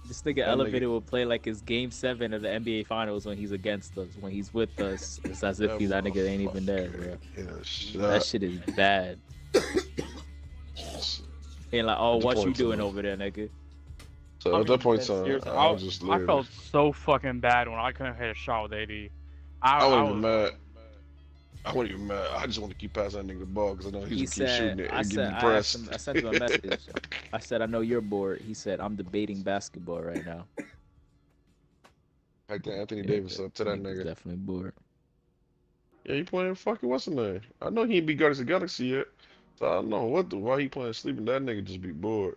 This nigga That nigga, Elevated will play like it's Game 7 of the NBA Finals when he's against us. When he's with us, it's as if that that nigga ain't even there, motherfucker bro. ain't get a That shot. shit is bad. Ain't like, oh, At the what you point doing in time, over there, nigga? so I at that mean, point that's in time, seriously, I'll just I live. felt so fucking bad when I couldn't hit a shot with AD. I I wasn't even was mad. like, I wasn't even mad. I just want to keep passing that nigga the ball because I know he's He gonna keep said, shooting it I and get said, me I asked pressed. him, I sent him a message. I said, I know you're bored. He said, I'm debating basketball right now. Like the Anthony Yeah, Davis up to that nigga's nigga. definitely bored. Yeah, he playing fucking what's the name? I know he ain't beat Guardians of the Galaxy yet, so I don't know why he playing sleeping. That nigga just be bored.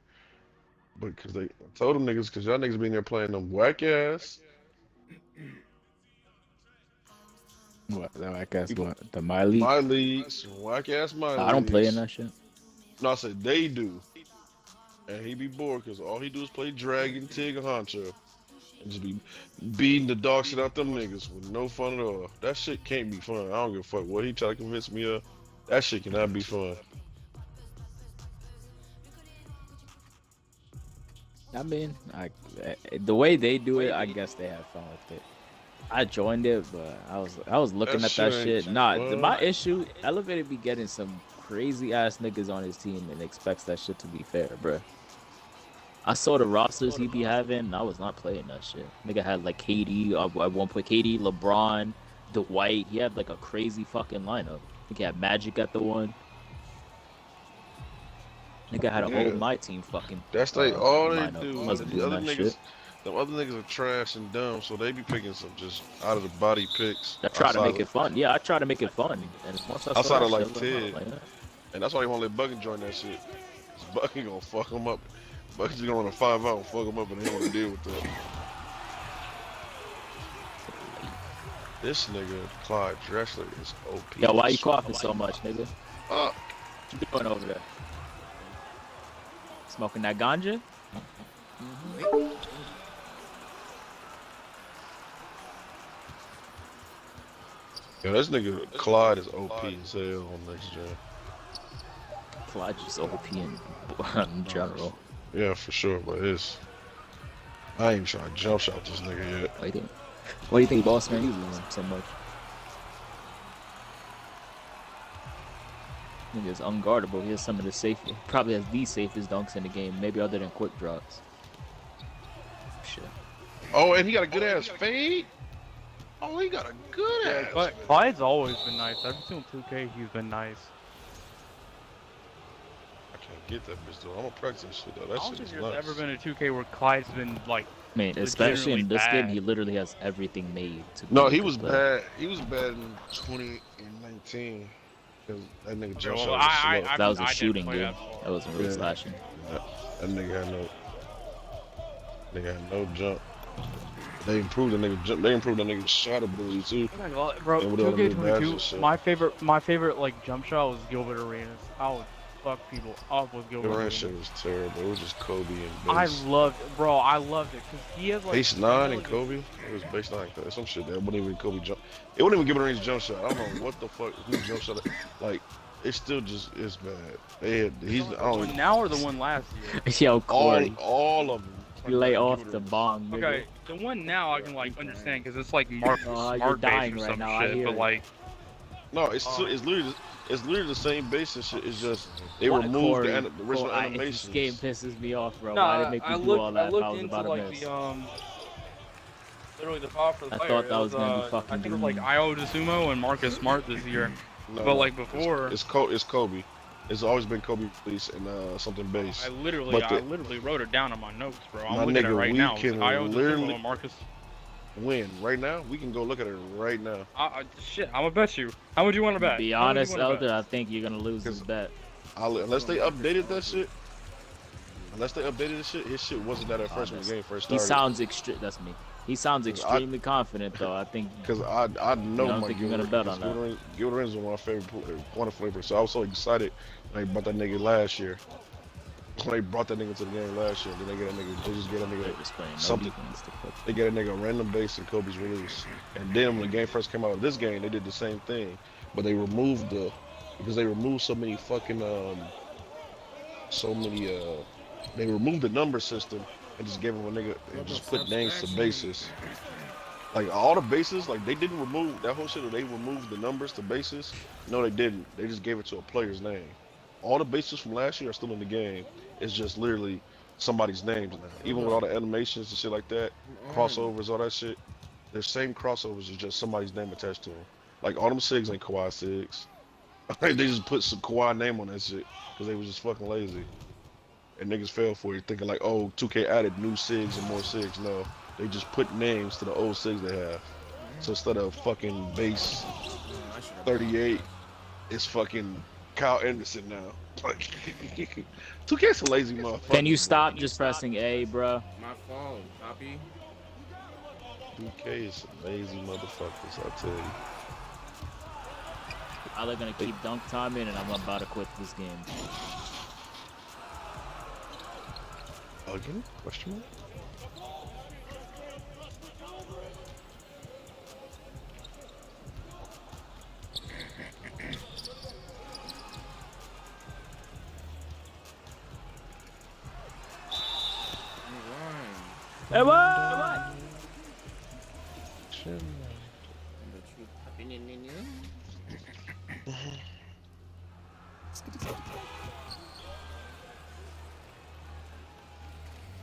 But because I told them niggas, because y'all niggas been there playing them whack ass. What? I guess People, what? The My League? my leagues, whack ass my I don't play in leagues. that shit. No, I said they do, and he be bored because all he do is play Dragon, Tig, and Honcho, and just be beating the dog shit out them niggas with no fun at all. That shit can't be fun. I don't give a fuck what he try to convince me of. That shit cannot be fun. I mean, the way they do it, I guess they have fun with it. I joined it, but I was looking That at that shit ain't shit. Nah, fun. my issue, Elevated be getting some crazy ass niggas on his team and expects that shit to be fair, bruh. I saw the rosters he be having, and I was not playing that shit. Nigga had like KD at one point, KD, LeBron, Dwight. He had like a crazy fucking lineup. I think he had Magic at the one. Nigga had a whole Yeah, my team fucking that's all they lineup. do. Wasn't The doing other that shit. niggas, the other niggas are trash and dumb, so they be picking some just out of the body picks I try to make it fun. Yeah, I try to make it fun. And once I saw outside that of shit, I like was like, oh, Ted, like that. and that's why they won't let Bucket join that shit. 'Cause Bucket gonna fuck him up. Bucket's gonna run a 5 out and fuck him up, and he don't want to deal with that. This nigga Clyde Drexler is OP. Yo, why you coughing so much, nigga? Fuck. What you doing over there? Smoking that ganja? Yeah, this nigga Clyde is OP as hell on next gen. Clyde just OP in general. Yeah, for sure, but I ain't trying to jump shot this nigga yet. Why do you think Boss Man uses him so much? Nigga's unguardable. He has some of the safest, probably has the safest dunks in the game, maybe other than quick drops. Shit. Oh, and he got a good ass fade. Oh, he got a good yeah, ass. but fade. Clyde's always been nice. Ever since 2K, he's been nice. I can't get that bitch though. I'm gonna practice this shit though. I That don't shit think is there's nuts. ever been a 2K where Clyde's been like. I mean, especially in Legitimately this game, bad. he literally has everything made to be No, a he good was player. bad. He was bad in 2019 because that nigga Okay, jump well, shot was slow. That was a I didn't shooting play game. that far. That wasn't really Yeah. slashing. That nigga had no jump. They improved the nigga jump. They improved the nigga's shot ability too. Bro, And with all the new badges and 2K22, shit. my favorite like jump shot was Gilbert Arenas. I would fuck people up with The Gilbert run Arenas. shit was terrible. It was just Kobe and I base. loved it, bro. I loved it because he has like Base 9 and Kobe. It was base 9. Some shit that wasn't even Kobe jump. It wasn't even giving range jump shot. I don't know what the fuck who jump shot. Like it's still just it's bad. They had he's The I one don't now or the one last year. Yo, Corey, all of them. you lay off the bong, nigga. Okay, the one now I can like understand because it's like Marcus You're Smart base dying or right some now, I shit, hear but it. like No, it's literally the same base and shit. It's just they What, removed Corey? the original This game animations. pisses me off, bro. no, Why did it make I me do all looked that if I looked was into about to like miss? the literally the top for the I player. thought that It was gonna be I fucking think it was like green. Io DeSumo and Marcus Smart this year. No, But no, like before, it's Kobe. It's always been Kobe base and something base. I literally But wrote it down on my notes, bro. I'm my looking at it nigga, right we now. It's can Io literally DeSumo and Marcus. win right now. We can go look at it right now. Shit, I'm gonna bet you. How much you want to bet? Be How much you honest, wanna bet? Elder, I think you're gonna lose this 'Cause bet. Unless they updated that shit. Unless they updated this shit, his shit wasn't that at first when the game first He started. sounds extreme. That's me. He sounds extremely confident, though. I think. Because I know I don't my think you're gonna bet on that. Gilbert Arenas was one of flavors. So I was so excited when they brought that nigga last year. When they brought that nigga to the game last year, then they just get that nigga Just playing no something. defense to put. They get a nigga a random base in Kobe's release. And then when the game first came out of this game, they did the same thing. But they removed because they removed so many fucking, they removed the number system and just gave him a nigga and just put names to bases. Like all the bases, like they didn't remove that whole shit. Or they removed the numbers to bases. No, they didn't. They just gave it to a player's name. All the bases from last year are still in the game. It's just literally somebody's names now. Even with all the animations and shit like that, crossovers, all that shit. Their same crossovers is just somebody's name attached to them. Like all them SIGs ain't Kawhi SIGs. They just put some Kawhi name on that shit because they was just fucking lazy. And niggas fell for it, thinking like, oh, 2K added new SIGs and more SIGs. No, they just put names to the old SIGs they have. So instead of fucking base 38, it's fucking Kyle Anderson now. Like, 2K's a lazy motherfucker. Can you stop just pressing A, bro? My fault, copy. 2K is some lazy motherfuckers, I tell you. They're gonna keep dunk timing, and I'm about to quit this game. Again? Question mark? Hey, what?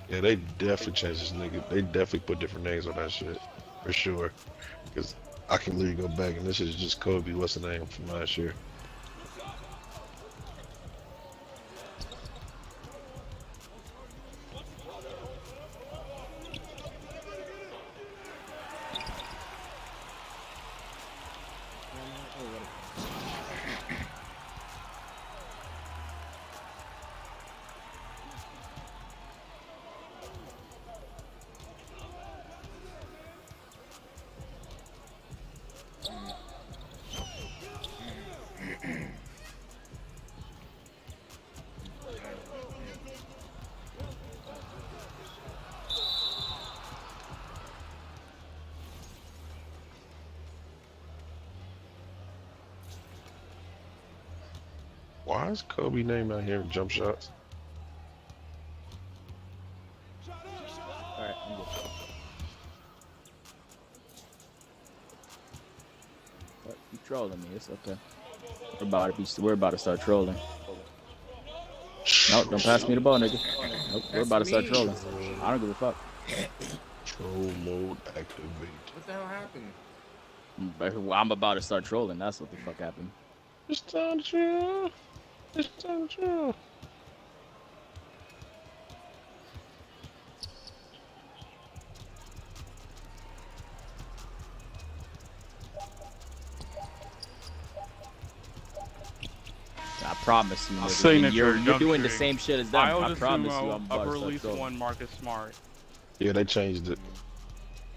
Yeah, they definitely changed this nigga. They definitely put different names on that shit. For sure. Because I can literally go back and this is just Kobe, what's the name from last year? Why is Kobe name out here in jump shots? Alright, I'm good. What? You trolling me? It's okay. We're about to start trolling. Nope, don't pass me the ball, nigga. Nope, we're about to start trolling. I don't give a fuck. Troll mode activate. What the hell happened? I'm about to start trolling. That's what the fuck happened. It's time to chill. It's time to chill. I promise you, nigga. Signature You're doing the shooting. same shit as them. I promise you, I'm Up about to release start trolling. one, Marcus Smart. Yeah, they changed it.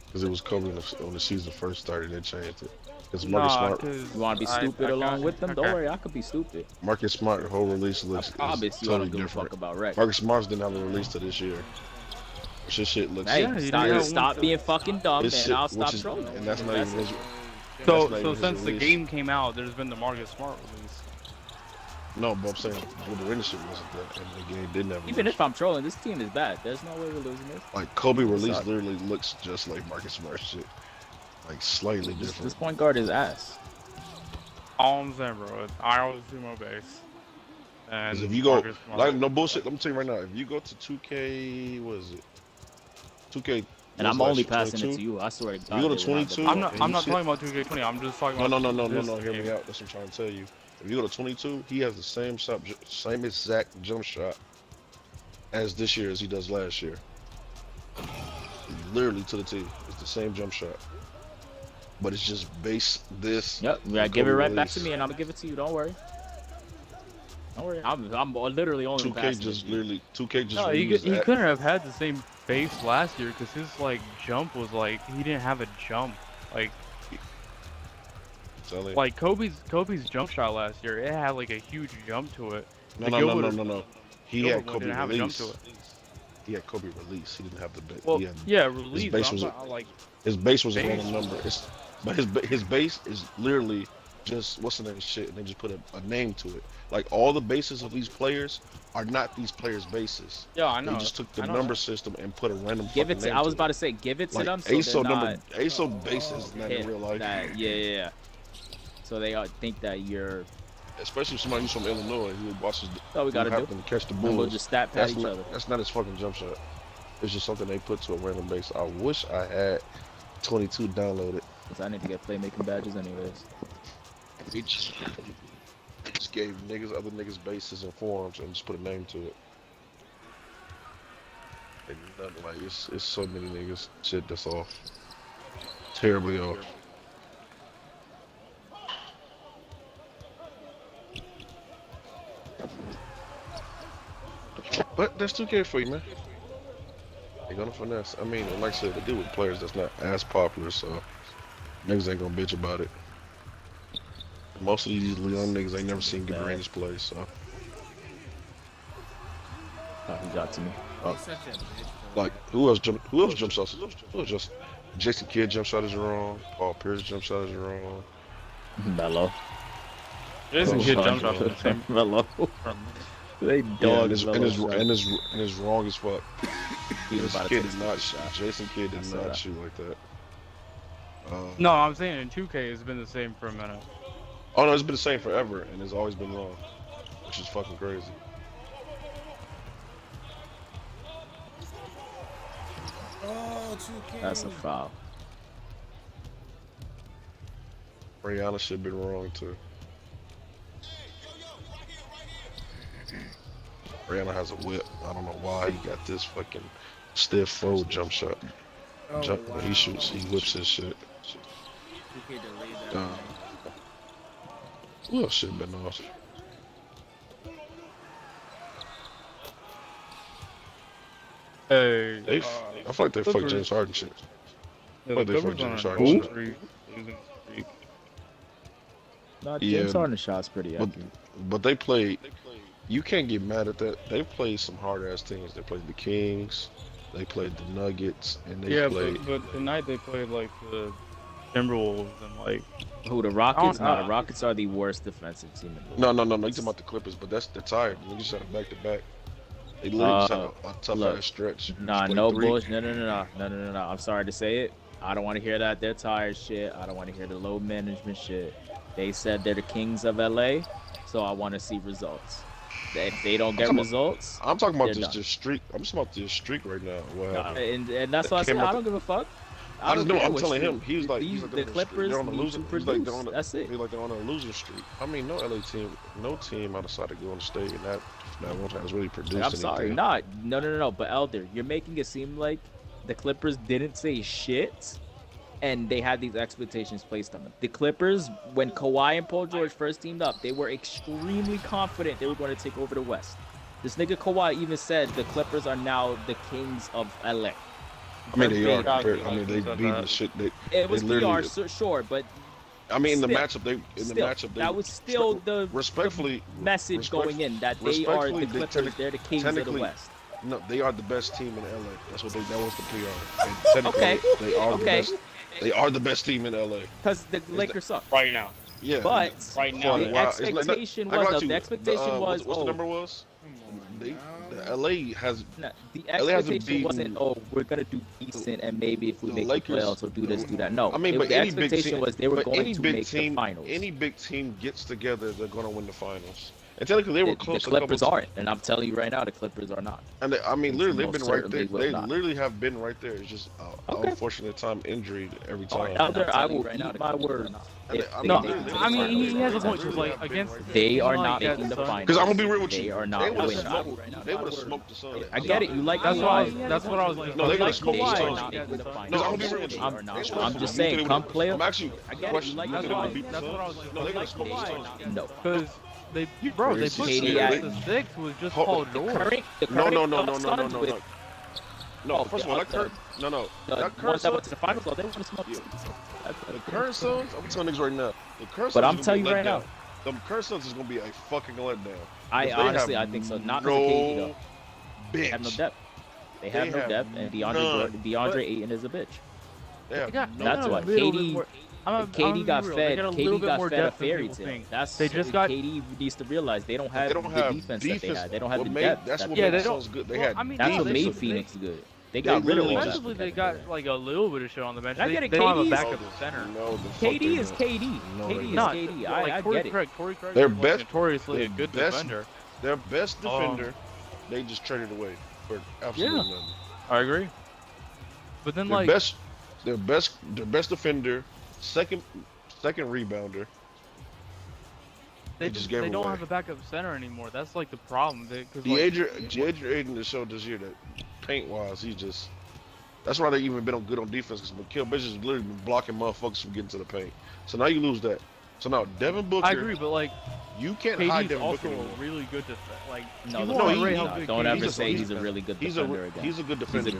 Because it was Kobe when the season first started, they changed it. Because Marcus Smart, You want to be stupid along with them? Don't worry, I could be stupid. Marcus Smart whole release looks I promise is you, I totally don't give a different. fuck about Rex. Marcus Smart's didn't have a release to this year. Which this shit looks. Hey, Yeah, he didn't stop have being fucking dumb, this and shit, I'll stop which is, trolling. and that's not even his. So That's not even since his the release. game came out, there's been the Marcus Smart release. No, but I'm saying with the winning shit wasn't that, and the game didn't have. a Even release. if I'm trolling, this team is bad. There's no way we're losing this. Like Kobe release Suck. literally looks just like Marcus Smart shit, like slightly This different. point guard is ass. All I'm saying, bro, is I always do my base. And Because if you go, Marcus Smart- like no bullshit, let me tell you right now, if you go to 2K, what is it? 2K. And what's I'm only last year, passing it to you. I swear to God. You go to they will have the 22? ball. I'm not. and I'm you not sit- talking about 2K20. I'm just talking No, about. no, this hear me game. out. That's what I'm trying to tell you. If you go to 22, he has the same shot, same exact jump shot as this year as he does last year. Literally to the T. It's the same jump shot. But it's just base this. Yep, yeah, and give it Kobe right back to release. me, and I'm gonna give it to you. Don't worry. Don't worry. I'm literally only 2K passing just it to you. literally 2K just No, he reused that. couldn't have had the same base last year because his like jump was like he didn't have a jump. Tell him. Like Kobe's jump shot last year, it had like a huge jump to it. No. He Gilbert had Kobe didn't have a jump release. to it. He had Kobe release. He didn't have the base. Well, yeah, release. base but I'm was not, like His base was a Base? random number. But his base is literally just what's the name shit, and they just put a name to it. Like all the bases of these players are not these players' bases. Yeah, I know. They just took the I know number that. system and put a random Give it fucking to. name I was to about it. to say, give it to Like them so they're not ASO bases is not in hit real life. that. Yeah. So they think that you're. Especially if somebody who's from Illinois who watches Oh, we gotta do. happen to catch the And Bulls. we'll just stat pad That's each not, other. that's not his fucking jump shot. It's just something they put to a random base. I wish I had 22 downloaded. Cause I need to get playmaking badges anyways. We just gave other niggas bases and forms and just put a name to it. And nothing like it's so many niggas shit that's off. Terribly off. But that's 2K for you, man. They gonna finesse. I mean, like I said, they do with players that's not as popular, so niggas ain't gonna bitch about it. Most of these young niggas ain't never seen good range play, so. Oh, he got to me. He's such a bitch, bro. Like, who else jump shots? Who else just Jason Kidd jump shot is wrong. Paul Pierce jump shot is wrong. Mellow. Jason Oh, Kidd sorry. jump shot was the same. Mellow. They Yeah, dog and it's wrong as fuck. He was about to Kid take did a not shot. Jason Kidd I did saw not that. shoot like that. No, I'm saying in 2K it's been the same for a minute. Oh no, it's been the same forever, and it's always been wrong, which is fucking crazy. Oh, 2K. That's a foul. Rihanna should have been wrong too. Rihanna has a whip. I don't know why he got this fucking stiff forward jump shot. Oh, When he shoots, he whips his shit. 2K delayed that. Uh, Who else should have been off? Hey, They, I feel like they fucked Clippers. James Harden shit. yeah, Oh, the they Clippers fucked on James a Harden losing shit. streak. No, Yeah, James Harden shot's pretty but- accurate. But they played. You can't get mad at that. They played some hard ass teams. They played the Kings. They played the Nuggets, and they Yeah, played. but tonight they played like the Timberwolves and like Who, the Rockets? I don't- No, the Rockets are the worst defensive team in the league. No. You talking about the Clippers? But they're tired. They just had a back to back. They literally just had a tough look, ass stretch. Nah, Just no played three. bullshit. No. I'm sorry to say it. I don't want to hear that. They're tired shit. I don't want to hear the low management shit. They said they're the kings of LA, so I want to see results. If they don't get results, I'm talking about they're this streak. I'm just about this streak right now. What nah, happened? and that's why I Came said up I don't give a fuck. I just don't know. care I'm what telling streak. him. He's like These, they're the on a Clippers they're on a need losing. to He's like produce. That's it. He's like they're on a losing streak. I mean, no LA team, no team outside of Golden State and that one has really produced Like, I'm sorry, anything. no. But Elder, you're making it seem like the Clippers didn't say shit, and they had these expectations placed on them. The Clippers, when Kawhi and Paul George first teamed up, they were extremely confident they were going to take over the West. This nigga Kawhi even said the Clippers are now the kings of LA. I mean, they are. Exactly. Compared, I mean, they beat the shit. It was literally- PR, sure, but I mean, in the Still- matchup, that was still the respectfully message going in that they are the respectfully, Clippers. They're the kings of the technically- West. No, they are the best team in LA. That was the PR. And technically, Okay. they are the Okay. best. They are the best team in LA. Because the Lakers suck. right now. Yeah. But Right now. the Wow, it's like- expectation I got was you. the expectation was what's the number was? Come on, They, now. the LA has the LA hasn't expectation wasn't beaten- we're gonna do decent and maybe if we the make Lakers- the playoffs we'll do this do that. No, I mean, but the any big expectation team, was they were but going any to big make team, the finals. any big team gets together, they're going to win the finals. And technically, they were The close. Clippers a couple aren't, and I'm telling you right now, the Clippers are not. And I mean, literally, they've Most been right there. certainly will They not. literally have been right there. It's just Okay. unfortunate time injury every All time. right, Elder, I And will eat my word. they- If I they mean, make literally, it to I the mean, he finals, has a They point because really like have against been right they are like not that making the Suns- finals. Because I'm gonna be real with you. They are They not would winning. have They would have smoked the Suns. I get it. You like That's Kawhi. why. That's what I was like. No, they You like would've smoked the Kawhi. Suns. Not making the finals. No, I'm gonna be real with you. They are They not. would've I'm smoked just the saying, Suns. come play. I'm actually I get it. question. You like You think they Kawhi. would beat the That's what I was Suns? like. No, they would Like have smoked the Kawhi. Suns. No. Because they, bro, they put Crazy. the six was just Hold- Paul The George. current, No. Suns with No, Oh, first of all, yeah, that current, no, the that ones current that went Suns, to the finals, well, they want to smoke. Yeah. That's the current Suns, I'm telling niggas right now, the current Suns But I'm is telling gonna you be right let down. The current Suns is gonna be a fucking letdown. I Because they honestly, have I think so. Not because of KD though. They have no bench. depth. They have no have depth, and none. DeAndre Ayton is a bitch. They have no That's depth. what KD KD got fed. KD got fed a fairy tale. Think. That's They just got. KD needs to realize they don't have They don't the have defense that they had. They don't have What the made, depth. that's that what they made had. the Suns good. They Well, had I mean, That's no, what they- made they- Phoenix good. They they got rid of literally all just- that. Offensively, they got like a little bit of shit on the bench. I They, get it, they don't have a KD 's- backup center. No, the fuck KD they is don't. KD. No, KD they is Not KD. like I Torrey get it. Craig. Torrey Craig Their was best- notoriously a their good best- defender. Their best defender, they just traded away for absolutely Yeah. nothing. I agree. But then Their like their best defender, second rebounder. they just gave they don't away. have a backup center anymore. That's like the problem. Cause, The like, Adrian Aiden has showed this year that paint wise, he just. That's why they even been good on defense because Mikal Bridges has literally been blocking motherfuckers from getting to the paint. So now you lose that. So now Devin Booker, I agree, but like you can't hide KD's Devin also Booker anymore. a really good defender. Like No, people no, underrate he- how no, good don't KD ever is. say he's a really good defender again. He's a good defender.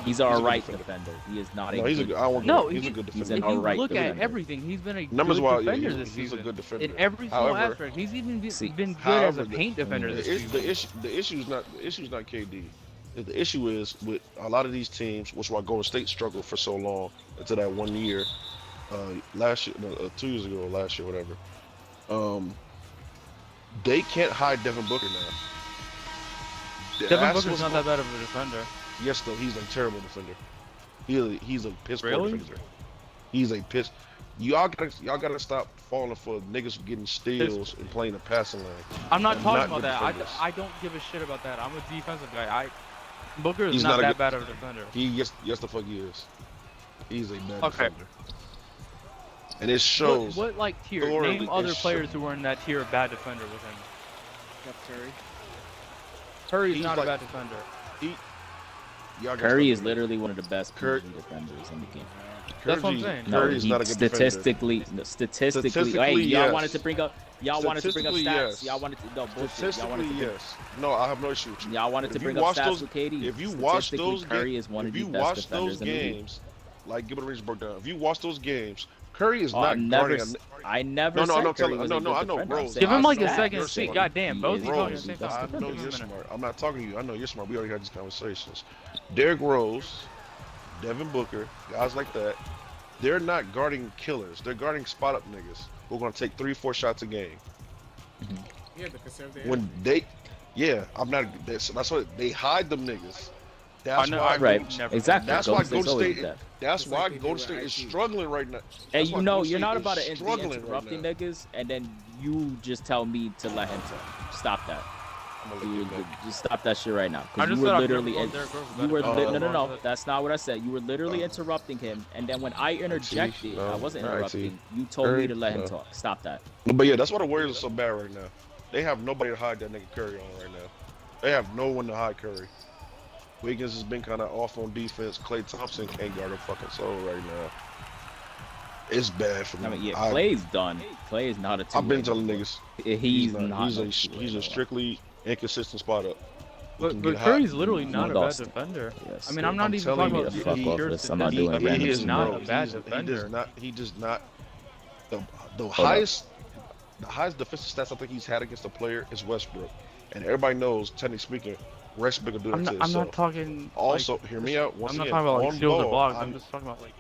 He's an alright defender. He is not a No, good I won't No, he's a he- good he's defender. an If you alright look at defender. everything, he's been a Numbers good wise, defender he's this a season. good defender. In every single However, aspect, he's even See, been good however, as a paint defender this season. the issue is not KD. The issue is with a lot of these teams, which why Golden State struggled for so long until that 1 year, last year, 2 years ago, or last year, whatever. They can't hide Devin Booker now. Devin Booker's not that bad of a defender. Yes, though he's a terrible defender. He's a piss poor Really? defender. He's a piss. Y'all gotta stop falling for niggas getting steals and playing the passing lane. I'm not And talking not about good that. defenders. I don't give a shit about that. I'm a defensive guy. Booker is He's not not a that good- bad of a defender. Yes the fuck he is. He's a bad Okay. defender. And it shows. What like tier? thoroughly, Name other it players who were in that tier of bad defender with him. Steph Curry. Curry's He's not like- a bad defender. Y'all gotta Curry stop is doing literally one of the best Cur- PG defenders in the game. that. That's what I'm Curry- saying. No, Curry's he not a good defender. statistically, hey, Statistically, y'all yes. wanted to bring up Statistically, stats. yes. Y'all wanted to no bullshit. Y'all wanted Statistically, to bring, yes. No, I have no issue with you. y'all wanted to If you bring up watch stats those- with KD. If you watch Statistically, those Curry games, is one of if the you best watch defenders those in the league. games, like Gilbert Arenas broke down. If you watch those games, Curry is Oh, not guarding. I never No, no, said no, Curry no, was no, a no, good I know, defender. I'm Rose. saying Give him like a know second you're speak. smart. Goddamn, both of you Rose, talking at the same I time. know Give him a you're minute. smart. I'm not talking to you. I know you're smart. We already had these conversations. Derrick Rose, Devin Booker, guys like that, they're not guarding killers. They're guarding spot up niggas who are gonna take 3-4 shots a game. Yeah, to conserve their When I'm not. That's why they hide them niggas. That's know, why. I Right, never- exactly. That's Golden why State's Golden always State. that. That's Just why like they do Golden with State is IT. struggling right now. And That's you why know, Golden you're State not is about to be struggling right interrupting now. niggas, and then you just tell me to let him talk. Stop that. I'm gonna let you go. Just stop that shit right now. I Because just you were said I'm literally, gonna go Derrick Rose you were better. no. That's not what I said. You were literally interrupting him, and then when I interjected, no, I wasn't no, interrupting. You told me to let him no. talk. Stop that. But yeah, that's why the Warriors are so bad right now. They have nobody to hide that nigga Curry on right now. They have no one to hide Curry. Wiggins has been kind of off on defense. Klay Thompson can't guard a fucking soul right now. It's bad for me. I mean, yeah, Clay's done. Clay is not a two. I've been telling niggas He's not. He's no a two-way he's no a more. strictly inconsistent spot up. He can But get Curry's hot. literally not a bad lost. defender. Yes. I mean, I'm not I'm even telling talking you, about the fuck off pure this. I'm not statistics. doing He random is not a shit. bad He defender. does not. The highest defensive stats I think he's had against a player is Westbrook, and everybody knows, technically speaking, Westbrook will do that I'm to not himself. talking. Also, like, hear me out. Once I'm not again, talking about like on steals or ball, blocks. I'm just talking about like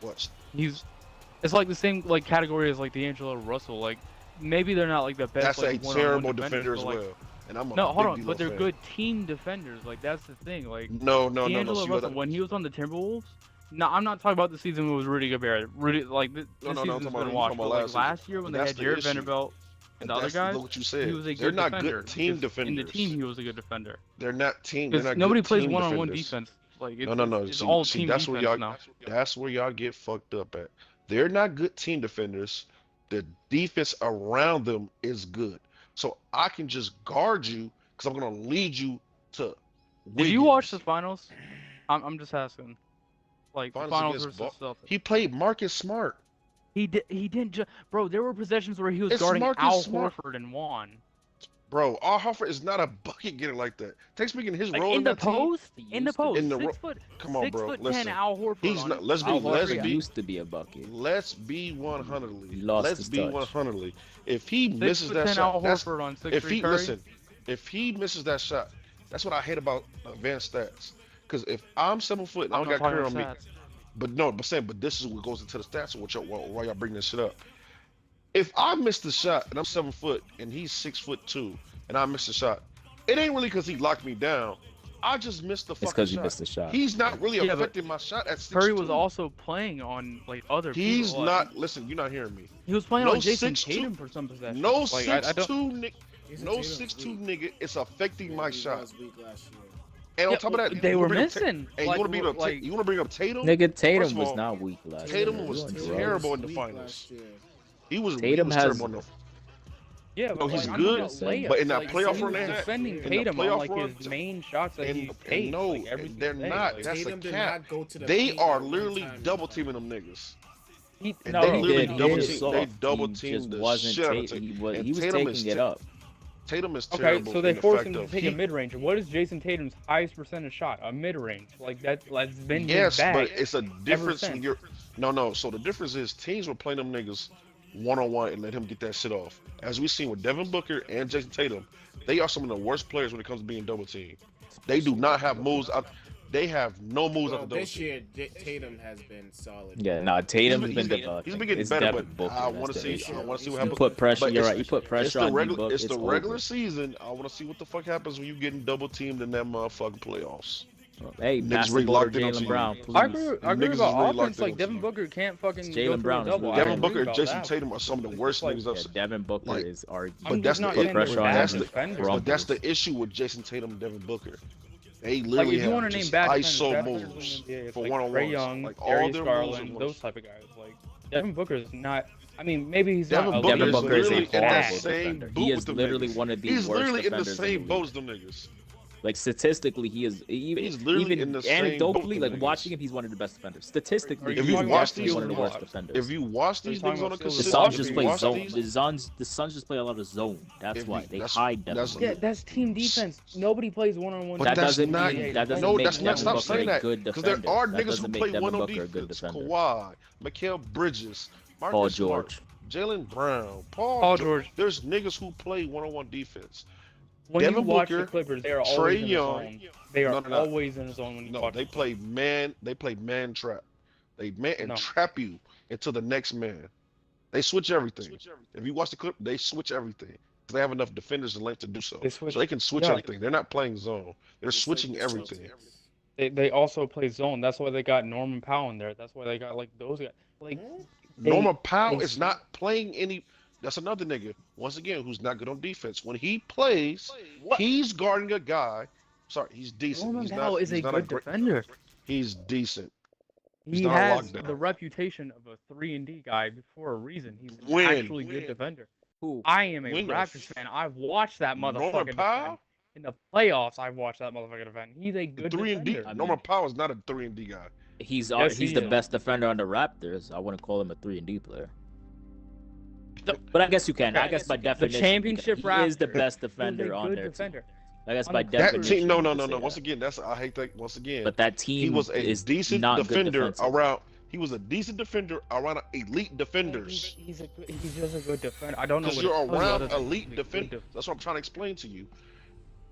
what? he's. It's like the same like category as like D'Angelo Russell. Like maybe they're not like the best. That's like, a one-on-one terrible defenders, defender as but, like, well. And I'm a No, hold big on, D-Lo but they're fan. good team defenders. Like that's the thing. Like No. D'Angelo So you Russell, gotta- when he was on the Timberwolves. No, I'm not talking about the season when it was Rudy Gobert. Rudy, like this No, I'm season's talking been about- washed. I'm But talking like about last year when they That's had the Jared issue. Vanderbilt and the other That's guys, what you said. he was a They're good not defender. good team Because defenders. In the team, he was a good defender. They're not team. They're Because not nobody good plays team one-on-one defenders. defense. Like it's, No. it's See, all see, team that's defense where y'all. now. That's where y'all get fucked up at. They're not good team defenders. The defense around them is good. So I can just guard you because I'm gonna lead you to. Did you watch the Wiggins. finals? I'm just asking. Like the Finals finals against versus Celtics. He played Marcus Smart. He didn't just bro. There were possessions where he was It's guarding Marcus Al Smart. Horford and Juan. Bro, Al Horford is not a bucket getter like that. Take speaking his Like role in the that team. post, He in the used to post, In the ro- 6 foot, Come on, bro. 6'10" Listen, Al Horford. he's on not. it. Let's be. Al Let's Horford be. used to be a bucket. Let's be 100ly. He lost Let's his be touch. 100ly. If he misses 6'10" that Al shot, that's, Horford on 6'3" if he Curry. listen, if he misses that shot, that's what I hate about advanced stats. Because if I'm 7 foot and I I'm don't not got Curry talking on me, stats. But no, but this is what goes into the stats of why y'all bring this shit up. If I miss the shot and I'm 7 foot and he's 6'2" and I miss the shot, it ain't really because he locked me down. I just missed the fucking shot. It's because you missed the shot. He's not really affecting my shot at 6'2". Curry was also playing on like other He's people. not. Listen, you're not hearing me. He was playing No on Jason 6'2" Tatum for some possession. No like, 6'2" nigga. Jason No Tatum's 6'2" weak. nigga. It's affecting my He shot. was weak last year. And on top of that, they you were wanna bring up missing. And you want to bring up Tatum? Nigga, First Tatum of was all, not weak last Tatum year. was You on drugs. terrible in the Weak finals. last year. He was Tatum has- terrible in the Yeah, No, but he's like, good, I'm talking about layups. but in that like, playoff he run was they had, defending in the Tatum on playoff like run, his main shots that he and takes. no, like, every they're day. not. Like, That's Tatum a did cap. not go to the They paint are at one literally time in double the teaming them niggas. he, And no, they he literally did. double He team- did. they double He teamed just the wasn't shit out of Tatum. Tatum. He And was Tatum taking is it up. Tatum is Okay, terrible. so they forced him to ineffective. take a mid-range. What is Jason Tatum's highest percentage shot? A mid-range. Like that's been Yes, his bag. but it's a difference when since. you're. No. So the difference is teams were playing them niggas one-on-one and let him get that shit off. As we've seen with Devin Booker and Jason Tatum, they are some of the worst players when it comes to being double teamed. They do not have moves out. They have no moves Well, out the double this team. year, Tatum has been solid. Yeah, nah, Tatum's He's been been developing. getting It's better, Devin but Booker, I that's want to the see. issue. I want to see what You happens. put pressure. But You're it's- right. You put It's pressure the on regular. D-Book. It's the regular over. season. I want to see what the fuck happens when you getting double teamed in that motherfucking playoffs. Hey, Niggas pass the really ball to locked in on Jaylen you. Brown, I please. agree Niggas is about really locked offense. in Like on Devin you. Booker can't fucking Jaylen go through a Brown's double. really I good. Devin Booker agree and about Jason that. Tatum are some of the worst like- niggas Yeah, I've Devin Booker Like- is arguably. I'm But that's just not the saying they're pressure on bad him. defenders. But that's the issue with Jason Tatum and Devin Booker. They Like literally if you want have to name just bad ISO defenders moves in the NBA, it's for like one-on-ones. Trae Young, Like all Darius their moves Garland, are those type of guys. Like Devin Booker is not. I mean, maybe he's Devin not. Booker Devin is Booker is a literally in that horrible same defender. boot He with is them literally niggas. one of the He's worst literally in the defenders same league. boat as them niggas. Like statistically, he is even He's literally even in the same boat with anecdotally, them like niggas. watching him, he's one of the best defenders. Statistically, If he's you watch definitely these one of the worst vlogs, defenders. If you watch these talking niggas on a about The consistent, Suns if just you play watch zone. these, The Suns just play a lot of zone. That's If why you- they that's- hide Devin that's- Booker. Yeah, that's team defense. Nobody plays one-on-one. But That that's doesn't not. mean that doesn't No, make that's not. Devin Stop Booker saying a that. good Because there defender. are That niggas who doesn't make play Devin one on Booker a good defense. defender. Kawhi, Mikal Bridges, Paul Marcus Smart, George. Jalen Brown, Paul Paul George. There's niggas who play one-on-one defense. When you Devin watch Booker, the Clippers, they are Trae always in the Young. zone. They are No. always in the zone when you No, watch. they play man. They play man trap. They man and No. trap you into the next man. They switch everything. If you watch the clip, they switch everything. They have enough defenders and length to do so. They switch- So they can switch yeah. everything. They're not playing zone. They're switching everything. They also play zone. That's why they got Norman Powell in there. That's why they got like those guys. Like they- Norman Powell they- is not playing any. That's another nigga. Once again, who's not good on defense. When he plays, he's guarding a guy. Sorry, he's decent. Norman He's Powell not, is he's a not good great, defender. He's decent. He's He not a has lockdown. the reputation of a 3-and-D guy for a reason. He's an When? actually good defender. Who? I am a When the Raptors fan. I've watched that Norman motherfucker defend. Powell? In the playoffs, I've watched that motherfucker defend. He's a good 3-and-D. defender. Norman Powell is not a 3-and-D guy. He's Yes, he's he the is. best defender on the Raptors. I wouldn't call him a 3-and-D player. But I guess you can. I guess by The definition, championship he Raptors. is the best He's a defender on good their defender. team. I guess On by the That definition. team, no. you can say Once that. again, I hate that. Once again, But that team he was a is decent not good defender defensively. around. He was a decent defender around elite defenders. He's just a good defender. I don't know Because what you're to tell you around other than elite he's a good defenders. That's what I'm trying to explain to you.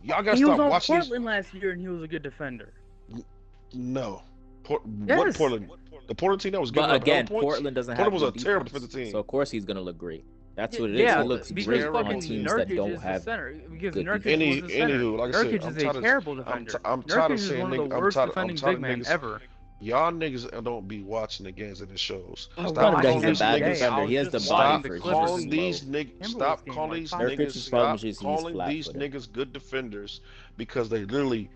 Y'all gotta He was stop on watching Portland last year and he was a good defender. these. No. What Yes. Portland? The Portland team that was giving But up hell again, points? Portland doesn't Portland have was good a terrible defense, defensive team. So of course he's gonna look great. That's what it is. Yeah, He looks because great fucking on teams Nurkic that don't is the have. center. Because good Nurkic defense. was the center. Anywho, like I said, Nurkic I'm is tired a of- terrible I'm defender. tired of Nurkic is saying one of niggas. the I'm worst tired defending of big man niggas. ever. Y'all niggas don't be watching the games and the shows. Oh, Stop wow, He's calling a these bad niggas. defender. He has the Stop body Stop for it. calling He's these slow. niggas. Timberwolves Stop game, calling like, these five Nurkic niggas. is probably Stop just he's calling flat these footed. niggas good defenders because they literally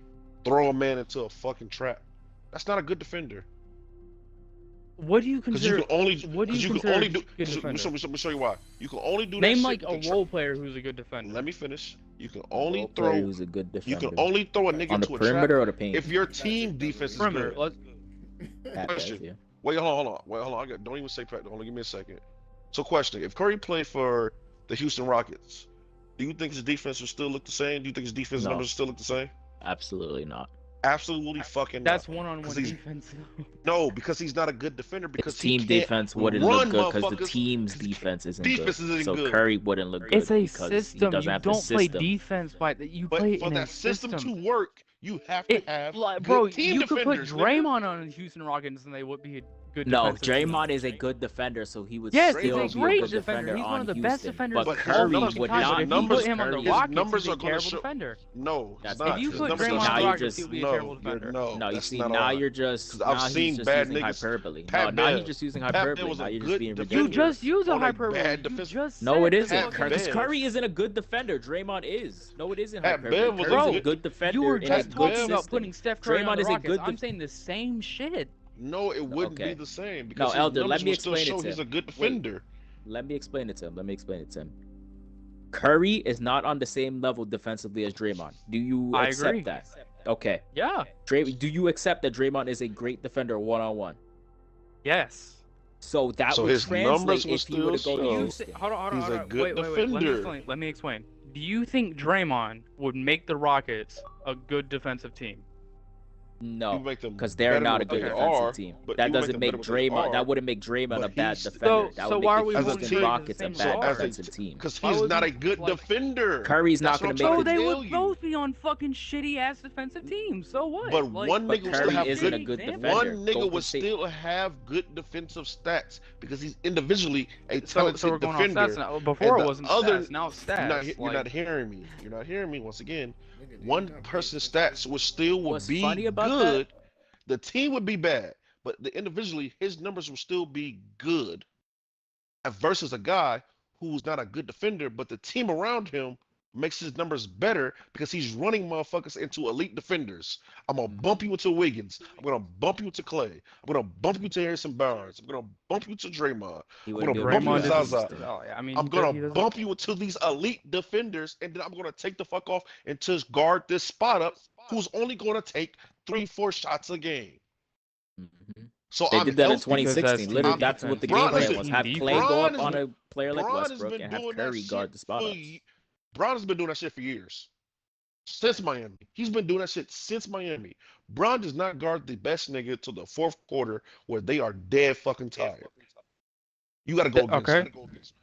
throw a man into a fucking trap. That's not a good defender. What do you Because you consider? can only. What do Because you you can consider only a do. good So, defender? let me show you why. You can only do that. Name shit like a with the role player who's a good trap. defender. Let me finish. You can only Role player throw. who's a good You defender. can only throw a nigga on the into a trap perimeter or the paint. if your team defense is Perimeter. good. Let's, Pat does, question. yeah. Wait, hold on. Don't even say Pat. Hold on, give me a second. So, question: if Curry played for the Houston Rockets, do you think his defense would still look the same? Do you think his defense No. numbers would still look the same? Absolutely not. Absolutely fucking that's not. one-on-one 'Cause he's- defense. No, because he's not a good defender. Because His team he can't defense wouldn't run, look good because the motherfuckers. team's defense isn't Defense good. isn't So good. Curry wouldn't look good It's a because system. he doesn't You have don't the play system. defense by the. You But play for in a that system system. to work, You have to have good bro, team you could put defenders. nigga. Draymond on the Houston Rockets and they would be a good No, defensive team. Draymond is a good defender, so he would Yes, still he's a be a great good defender. He's on one of the Houston. best defenders But But his Curry numbers- would his not. But if you numbers- put him on the Curry- his Rockets, numbers he's are a gonna terrible show- defender. No, That's it's not not. If you true. put His numbers Draymond are on Now the you're Rockets, just- he'll be a no, terrible you're- defender. no, No, you that's see, not now allowed. you're just 'Cause I've now he's seen just bad using niggas- hyperbole. Pat No, now Bev. he's just using Pat hyperbole. Bev was Now a you're good just being defender. You ridiculous. just use a on a hyperbole. bad You defense- just No, said it that isn't. Pat Because Bev. Curry isn't a good defender. Draymond is. No, it isn't. Pat hyperbole. Bev was Curry's a a good- good defender. You were in a just good talking about system. putting Steph Curry Draymond on the is a Rockets. good I'm def- saying the same shit. No, it wouldn't Okay. be the same because his Elder, numbers let me would still explain it show to he's him. a good defender. Let me explain it to him. Curry is not on the same level defensively as Draymond. Do you I accept agree. that? Okay. Yeah. Do you accept that Draymond is a great defender one-on-one? Yes. So that So would his numbers translate would if he were to still go show- to You Houston. say, hold on. He's a good Wait. defender. Let me explain. Do you think Draymond would make the Rockets a good defensive team? No, You make them because they're better not a than good what they defensive are, team. but That you make doesn't them make better than what they Draymond. are, That wouldn't make Draymond a but bad he's- defender. That so would why are make we the holding Houston Curry Rockets to a the bad same bar? defensive team. because Why he's would not we, a good like- defender. Curry's not That's gonna what make I'm So the trying they to would tell you. both be on fucking shitty ass defensive teams. So what? But Like, one But nigga will still Curry have isn't a good. good example. defender. One nigga Golden would State- still have good defensive stats because he's individually a So talented we're going defender. on stats now. Before and it the wasn't other- stats. Now it's stats. You're not Like, hearing me. You're not hearing me. Once again, Nigga, dude, one you're not person's paying stats would still What's be funny about good. The team would be bad, but individually his numbers will still be good. Versus a guy who's not a good defender, but the team around him makes his numbers better because he's running motherfuckers into elite defenders. I'm gonna bump you into Wiggins. I'm gonna bump you into Clay. I'm gonna bump you to Harrison Barnes. I'm gonna bump you to Draymond. He I'm wouldn't gonna be able bump to you do to that. Zaza. oh, yeah, I mean, I'm he gonna doesn't- bump you into these elite defenders, and then I'm gonna take the fuck off and just guard this spot up. Who's only gonna take 3-4 shots a game? Mhm. So They I'm did that in healthy. 2016. team Literally, defense. that's what the game Bron plan is- was. Have Bron Clay go up is- on a player like Bron has Westbrook been and have doing that Curry guard shit the spot for ups. Bron has been doing that shit for years. Since Miami. He's been doing that shit since Miami. Bron does not guard the best nigga to the fourth quarter where they are dead fucking tired. You gotta go against Okay.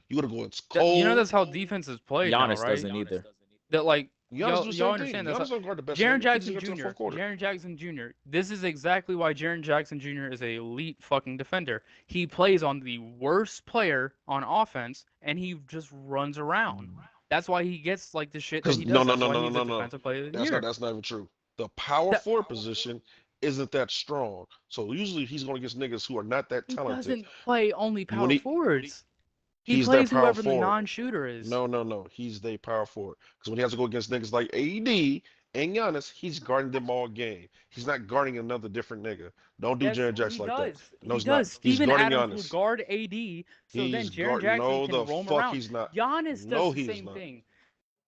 You gotta go against Cole. You know that's how defense is played now, Giannis right? doesn't either. That like Giannis y'all do the same understand thing. that. Giannis don't guard the best Jaren nigga. He Jackson just gets to the Jr. fourth quarter. Jaren Jackson Jr. This is exactly why Jaren Jackson Jr. is a elite fucking defender. He plays on the worst player on offense, and he just runs around. That's why he gets like the shit that 'Cause he does. no, That's why no, he's no, a no. defensive player of the That's year. not even true. The power That- forward position isn't that strong. So usually he's going against niggas who are not that He talented. doesn't play only power When he- forwards. He he's plays that power whoever the forward. non-shooter is. No. He's the power forward. Because when he has to go against niggas like AD and Giannis, he's guarding them all game. He's not guarding another different nigga. Don't do Yes, Jaren Jackson he like that. does. No, He he's not. does. He's Steven guarding Adams Giannis. will guard AD, so then He's Jaren guard- Jackson no, can the roam fuck around. he's not. Giannis does No, the he is same not. thing.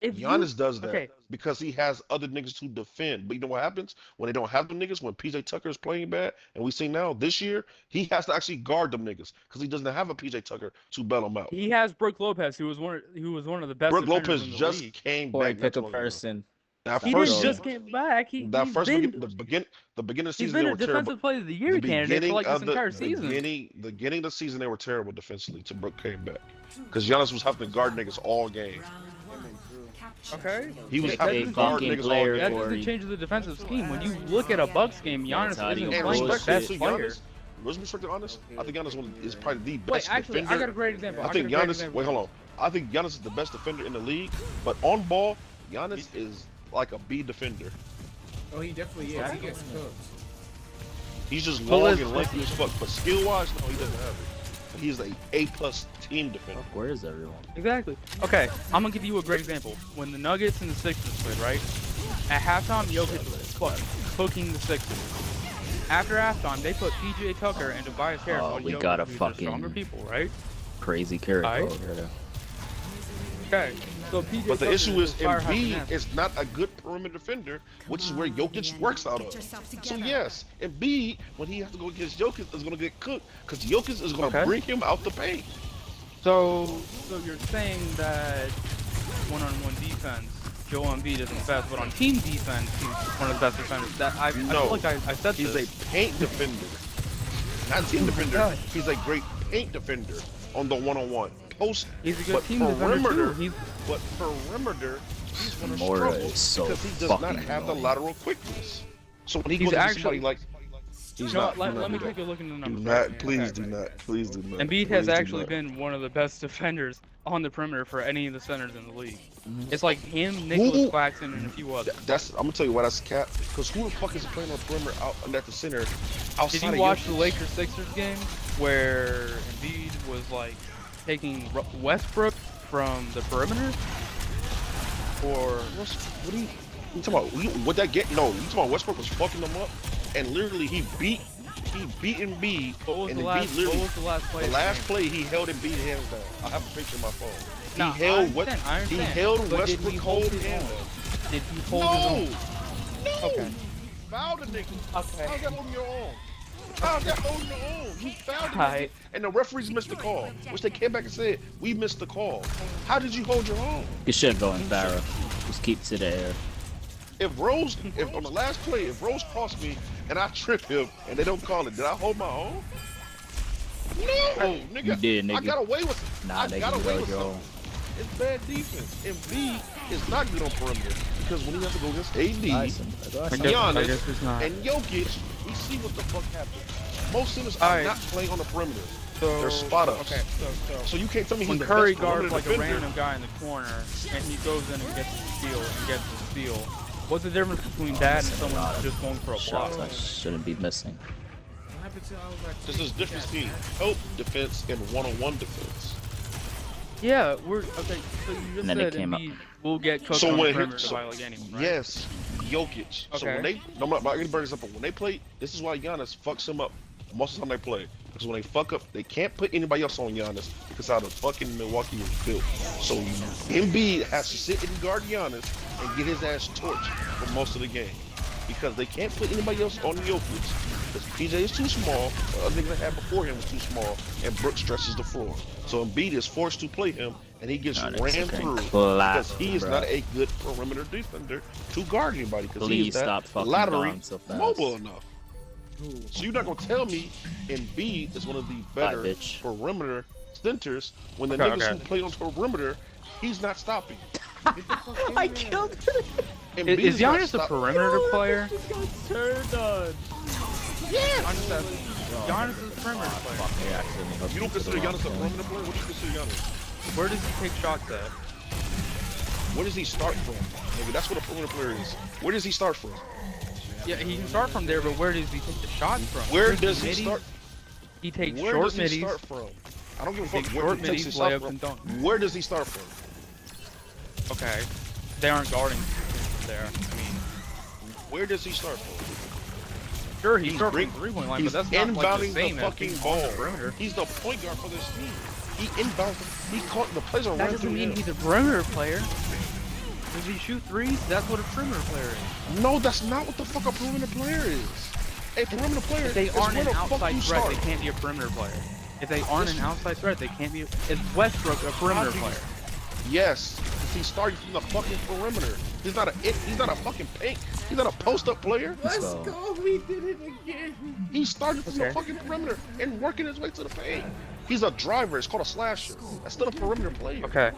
If Giannis does that okay, because he has other niggas to defend. But you know what happens when they don't have them niggas? When PJ Tucker is playing bad, and we see now this year, he has to actually guard them niggas because he doesn't have a PJ Tucker to bail him out. he has Brook Lopez, who was one of the best. Brooke defenders Lopez in the just league. came Or back. pick a not too long ago. person. That He first didn't Bro. just get back. that He's first been, the beginning of the he's season been they a were terrible. defensive player of the year candidate for like this entire season. the beginning of the season they were terrible defensively till Brooke came back because Giannis was having to guard niggas all game. Okay. He was That having to doesn't guard fucking niggas player all That game. for- doesn't change the defensive scheme. When you look at a Bucks game, Giannis Mentality isn't of And playing the respectfully best to player. Giannis, respectfully honest, I think Giannis is probably the Wait, best actually, defender. I got a great example. I think Giannis. Wait, hold on. I think Giannis is the best defender in the league, but on ball, Giannis is like a B defender. Oh, he definitely is. He gets cooked. He's just But long let's- and lengthy as fuck, but skill wise, no, he doesn't have it. But he's a A+ team defender. Where is everyone? Exactly. Okay, I'm gonna give you a great example. When the Nuggets and the Sixers played, right? At halftime, Jokic was fucking cooking the Sixers. After halftime, they put PJ Tucker and Tobias Harris Oh, on we Jokic, got a who's the fucking- stronger people, right? Crazy character Alright. over there. Okay. So PJ But the Tucker issue is firehouse Embiid finesse. is not a good perimeter defender, which is where Jokic works out of. So yes, Embiid, when he has to go against Jokic, is going to get cooked because Jokic is going to Okay. bring him out the paint. So you're saying that one-on-one defense, Joel Embiid isn't the best, but on team defense, he's one of the best defenders. That I No, feel like I said He's this. a paint defender, not team defender. God. He's a great paint defender on the one-on-one post. He's a good but team defender perimeter, too. He's but perimeter, he's gonna Mora struggle is so because he does not fucking have the annoying. lateral quickness. So when he He's goes against actually- somebody like, he's No, not. let me take a look into the Do numbers. not, right? please Okay. do not, please do not. Embiid please has do actually not. been one of the best defenders on the perimeter for any of the centers in the league. Mhm. It's like him, Nicholas Claxton, and a few others. That's. I'm gonna tell you why that's cap. Because who the fuck is playing on the perimeter out at the center? Outside Did you of watch the Jokic? Lakers Sixers game where Embiid was like taking Westbrook from the perimeter? Or What are you talking about? What that get? No, you talking about Westbrook was fucking them up, and literally he beat Embiid. what was And the Embiid last? What literally- was the last play? The of the last game? play he held Embiid hands down. I have a picture in my phone. Nah, He held I understand. He held But did Westbrook he hold cold his hand own? down. Did he hold his No, own? no. Okay. Foul the nigga. Okay. How's that holding your own? How's that holding your own? You fouled the nigga, Alright. and the referees missed the call, which they came back and said we missed the call. How did you hold your own? Good shit going, Farrah. Just keep to the air. If on the last play, if Rose crossed me and I trip him and they don't call it, did I hold my own? No, nigga. You did, I nigga. got away with it. Nah, I nigga, got you away held with your something. own. It's bad defense. Embiid is not good on perimeter because when he has to go against AD Nice. and I Giannis guess it's not. and Jokic, we see what the fuck happens. Most centers are Alright. not playing on the perimeter. So, They're spot ups. Okay, So you can't tell me he's when the Curry best guards perimeter like a defender. random guy in the corner and he goes in and gets the steal, what's the difference between that and someone just going for a block? Shots I shouldn't be missing. What happened to all that? This is different between help defense and one-on-one defense. Yeah, we're okay. So you just And then it said came up. Embiid will get cooked So on the when perimeter by like anyone, right? Yes, Jokic. So when Okay. I'm not going to bring this up, but when they play, this is why Giannis fucks him up most of the time they play. Because when they fuck up, they can't put anybody else on Giannis because how the fucking Milwaukee is built. So Embiid has to sit and guard Giannis and get his ass torched for most of the game. Because they can't put anybody else on Jokic. Because PJ is too small, the other nigga they had before him was too small, and Brooks stretches the floor. So Embiid is forced to play him, and he gets Nah, ran that's okay. through Clap, because he is bro. not a good perimeter defender to guard anybody because he Please is stop not fucking laterally down so fast. mobile enough. So you're not gonna tell me Embiid is one of the better bitch. perimeter centers when the Okay, niggas okay. who play on perimeter, he's not stopping. I killed him. Embiid Is not Giannis a stopping. perimeter player? Turned on. Yes. I'm just asking. Giannis is a perimeter player. Fuck, I accidentally hooked You don't into the consider wrong Giannis a phone. perimeter player? What do you consider Giannis? Where does he take shots at? Where does he start from? Nigga, that's what a perimeter player is. Where does he start from? Yeah, he can start from there, but where does he take the shots from? Where Takes does he middies? start? He takes Where short does he middies. start from? I don't give a fuck Takes where short he takes middies, his shot layups, from. and dunks. Where does he start from? Okay, they aren't guarding there. I mean, Where does he start from? sure, he He's starts bring- from the 3-point line, but He's that's not like the inbounding same the as fucking being ball. on the perimeter. He's the point guard for this team. He inbounds. He caught the plays are That running doesn't through mean him. he's a perimeter player. Does he shoot threes? That's what a perimeter player is. No, that's not what the fuck a perimeter player is. A perimeter player If they is aren't where an the fuck outside you threat, start. they can't be a perimeter player. If they aren't an outside threat, they can't be. Is Westbrook a perimeter player? Yes, 'cause he's starting from the fucking perimeter. He's not a fucking paint. He's not a post-up player. Let's So- go. We did it again. He's starting from the Okay. fucking perimeter and working his way to the paint. He's a driver. It's called a slasher. That's still a perimeter player. Okay.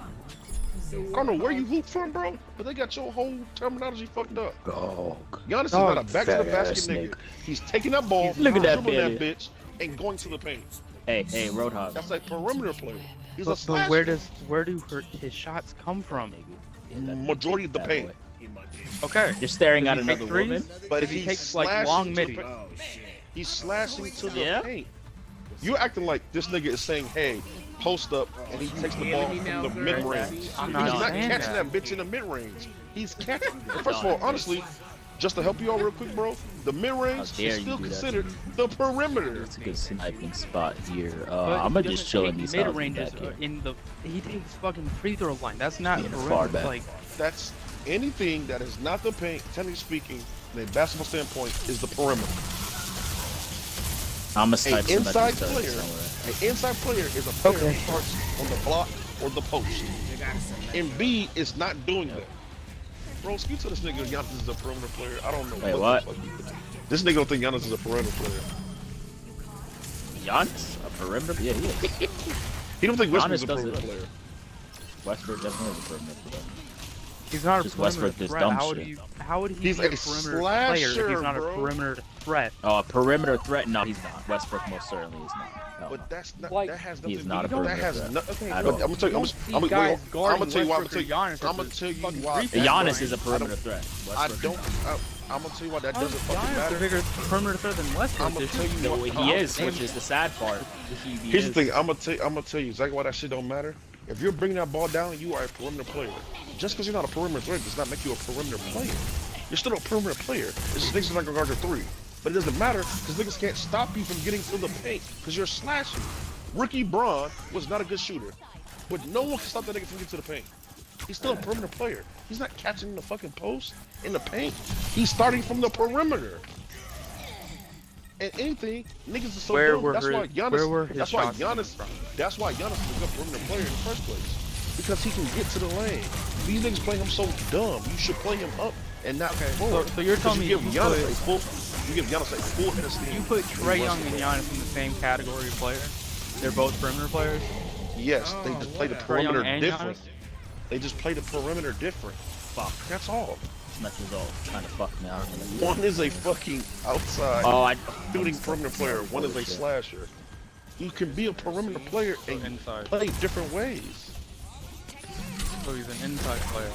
I don't know where you hoop from, bro, but they got your whole terminology fucked up. Dog. Giannis is not a back to the fat basket ass nigga. nigga. He's taking that ball, Look at that dribbling that baby. bitch, and going to the paint. Hey, Roadhog. That's like perimeter player. He's a But slasher. where do his shots come from? Majority of the Bad paint. boy. Okay. You're staring Does at he take another threes? woman. But Does he he's take like slashing long to the middies? paint. Oh shit. He's slashing to the Yeah. paint. You're acting like this nigga is saying, "Hey, post up," and he takes the ball from the mid range. I'm He's not not saying catching that. that bitch in the mid range. He's catching. First of all, honestly, just to help you out real quick, bro, the mid range How is dare you still do that considered the perimeter. It's a good sniping spot here. But I'm he gonna just doesn't chill in take these mid houses ranges back here. in the. He takes fucking free throw line. That's not Being a perimeter. far back. Like That's anything that is not the paint, technically speaking, from a basketball standpoint, is the perimeter. I'm gonna An snipe some inside at these player, somewhere. an inside player is a player Okay. who starts on the block or the post. They gotta select. Embiid is not doing that. Bro, speak to this nigga. Giannis is a perimeter player. I don't know. Wait, the what? fuck you think. This nigga don't think Giannis is a perimeter player. Giannis, a perimeter? Yeah, he is. He don't think Westbrook's Giannis a does perimeter it. player. Westbrook definitely is a perimeter player. He's not a Just perimeter Westbrook, this threat. dumb How would shit. he He's be a a perimeter player if slasher, he's not bro. a perimeter threat? Oh, a perimeter threat? No, he's not. Westbrook most certainly is not. Hell no. But that's not. Like, that has nothing. he's not a that perimeter has threat. no. Okay, I look, don't- I'm gonna tell you. you don't see guys guarding tell you why. I'm Westbrook or Giannis gonna at tell you fucking why. free throw Giannis line. is a perimeter threat. I Westbrook don't. is not. I'm gonna tell you why that How is doesn't fucking Giannis a matter. bigger perimeter threat than Westbrook? I'm gonna this tell year? you No, what. he is, which is the sad part. Here's the thing. I'm gonna tell you exactly why that shit don't matter. If you're bringing that ball down, you are a perimeter player. Just because you're not a perimeter threat does not make you a perimeter player. You're still a perimeter player. It's just niggas are not gonna guard your three. But it doesn't matter because niggas can't stop you from getting to the paint because you're slashing. Ricky Braun was not a good shooter, but no one can stop that nigga from getting to the paint. He's still a perimeter player. He's not catching in the fucking post in the paint. He's starting from the perimeter. And anything, niggas is so Where dumb. were That's his- why Giannis. where were his That's why shots coming Giannis. from? That's why Giannis is a good perimeter player in the first place. Because he can get to the lane. These niggas playing him so dumb. You should play him up and not forward. So you're telling me you give you Giannis put- a full. You give Giannis a full head of steam. You put Trae Young and Westbrook. Giannis in the same category of player? They're both perimeter players? Yes, they just play the Trae Young perimeter and different. Giannis? They just play the perimeter different. Fuck. That's all. Smith is all trying to fuck me out. One is a fucking outside Oh, I shooting perimeter player. One is a Bullshit. slasher. You can be a perimeter player and Inside. play different ways. So he's an inside player.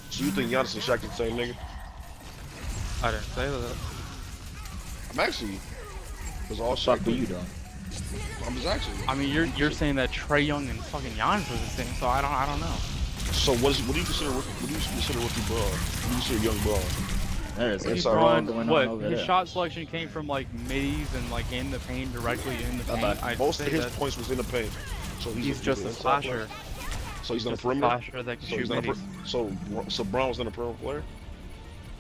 So you think Giannis and Shaq are the same nigga? I didn't say that. I'm actually. Because all fuck Shaq do you do. doing? I'm just actually. I mean, you're saying that Trae Young and fucking Giannis are the same, so I don't know. So what do you consider? What do you consider rookie ball? What do you consider young ball? There's a It's brawl around- going on What, over his there. shot selection came from like middies and like in the paint, directly in the paint. about I'd Most say of his that points was in the paint. So he's just a inside slasher. player. So he's not a Just a perimeter. slasher that can So shoot he's not a middies. so Brown was not a perimeter player.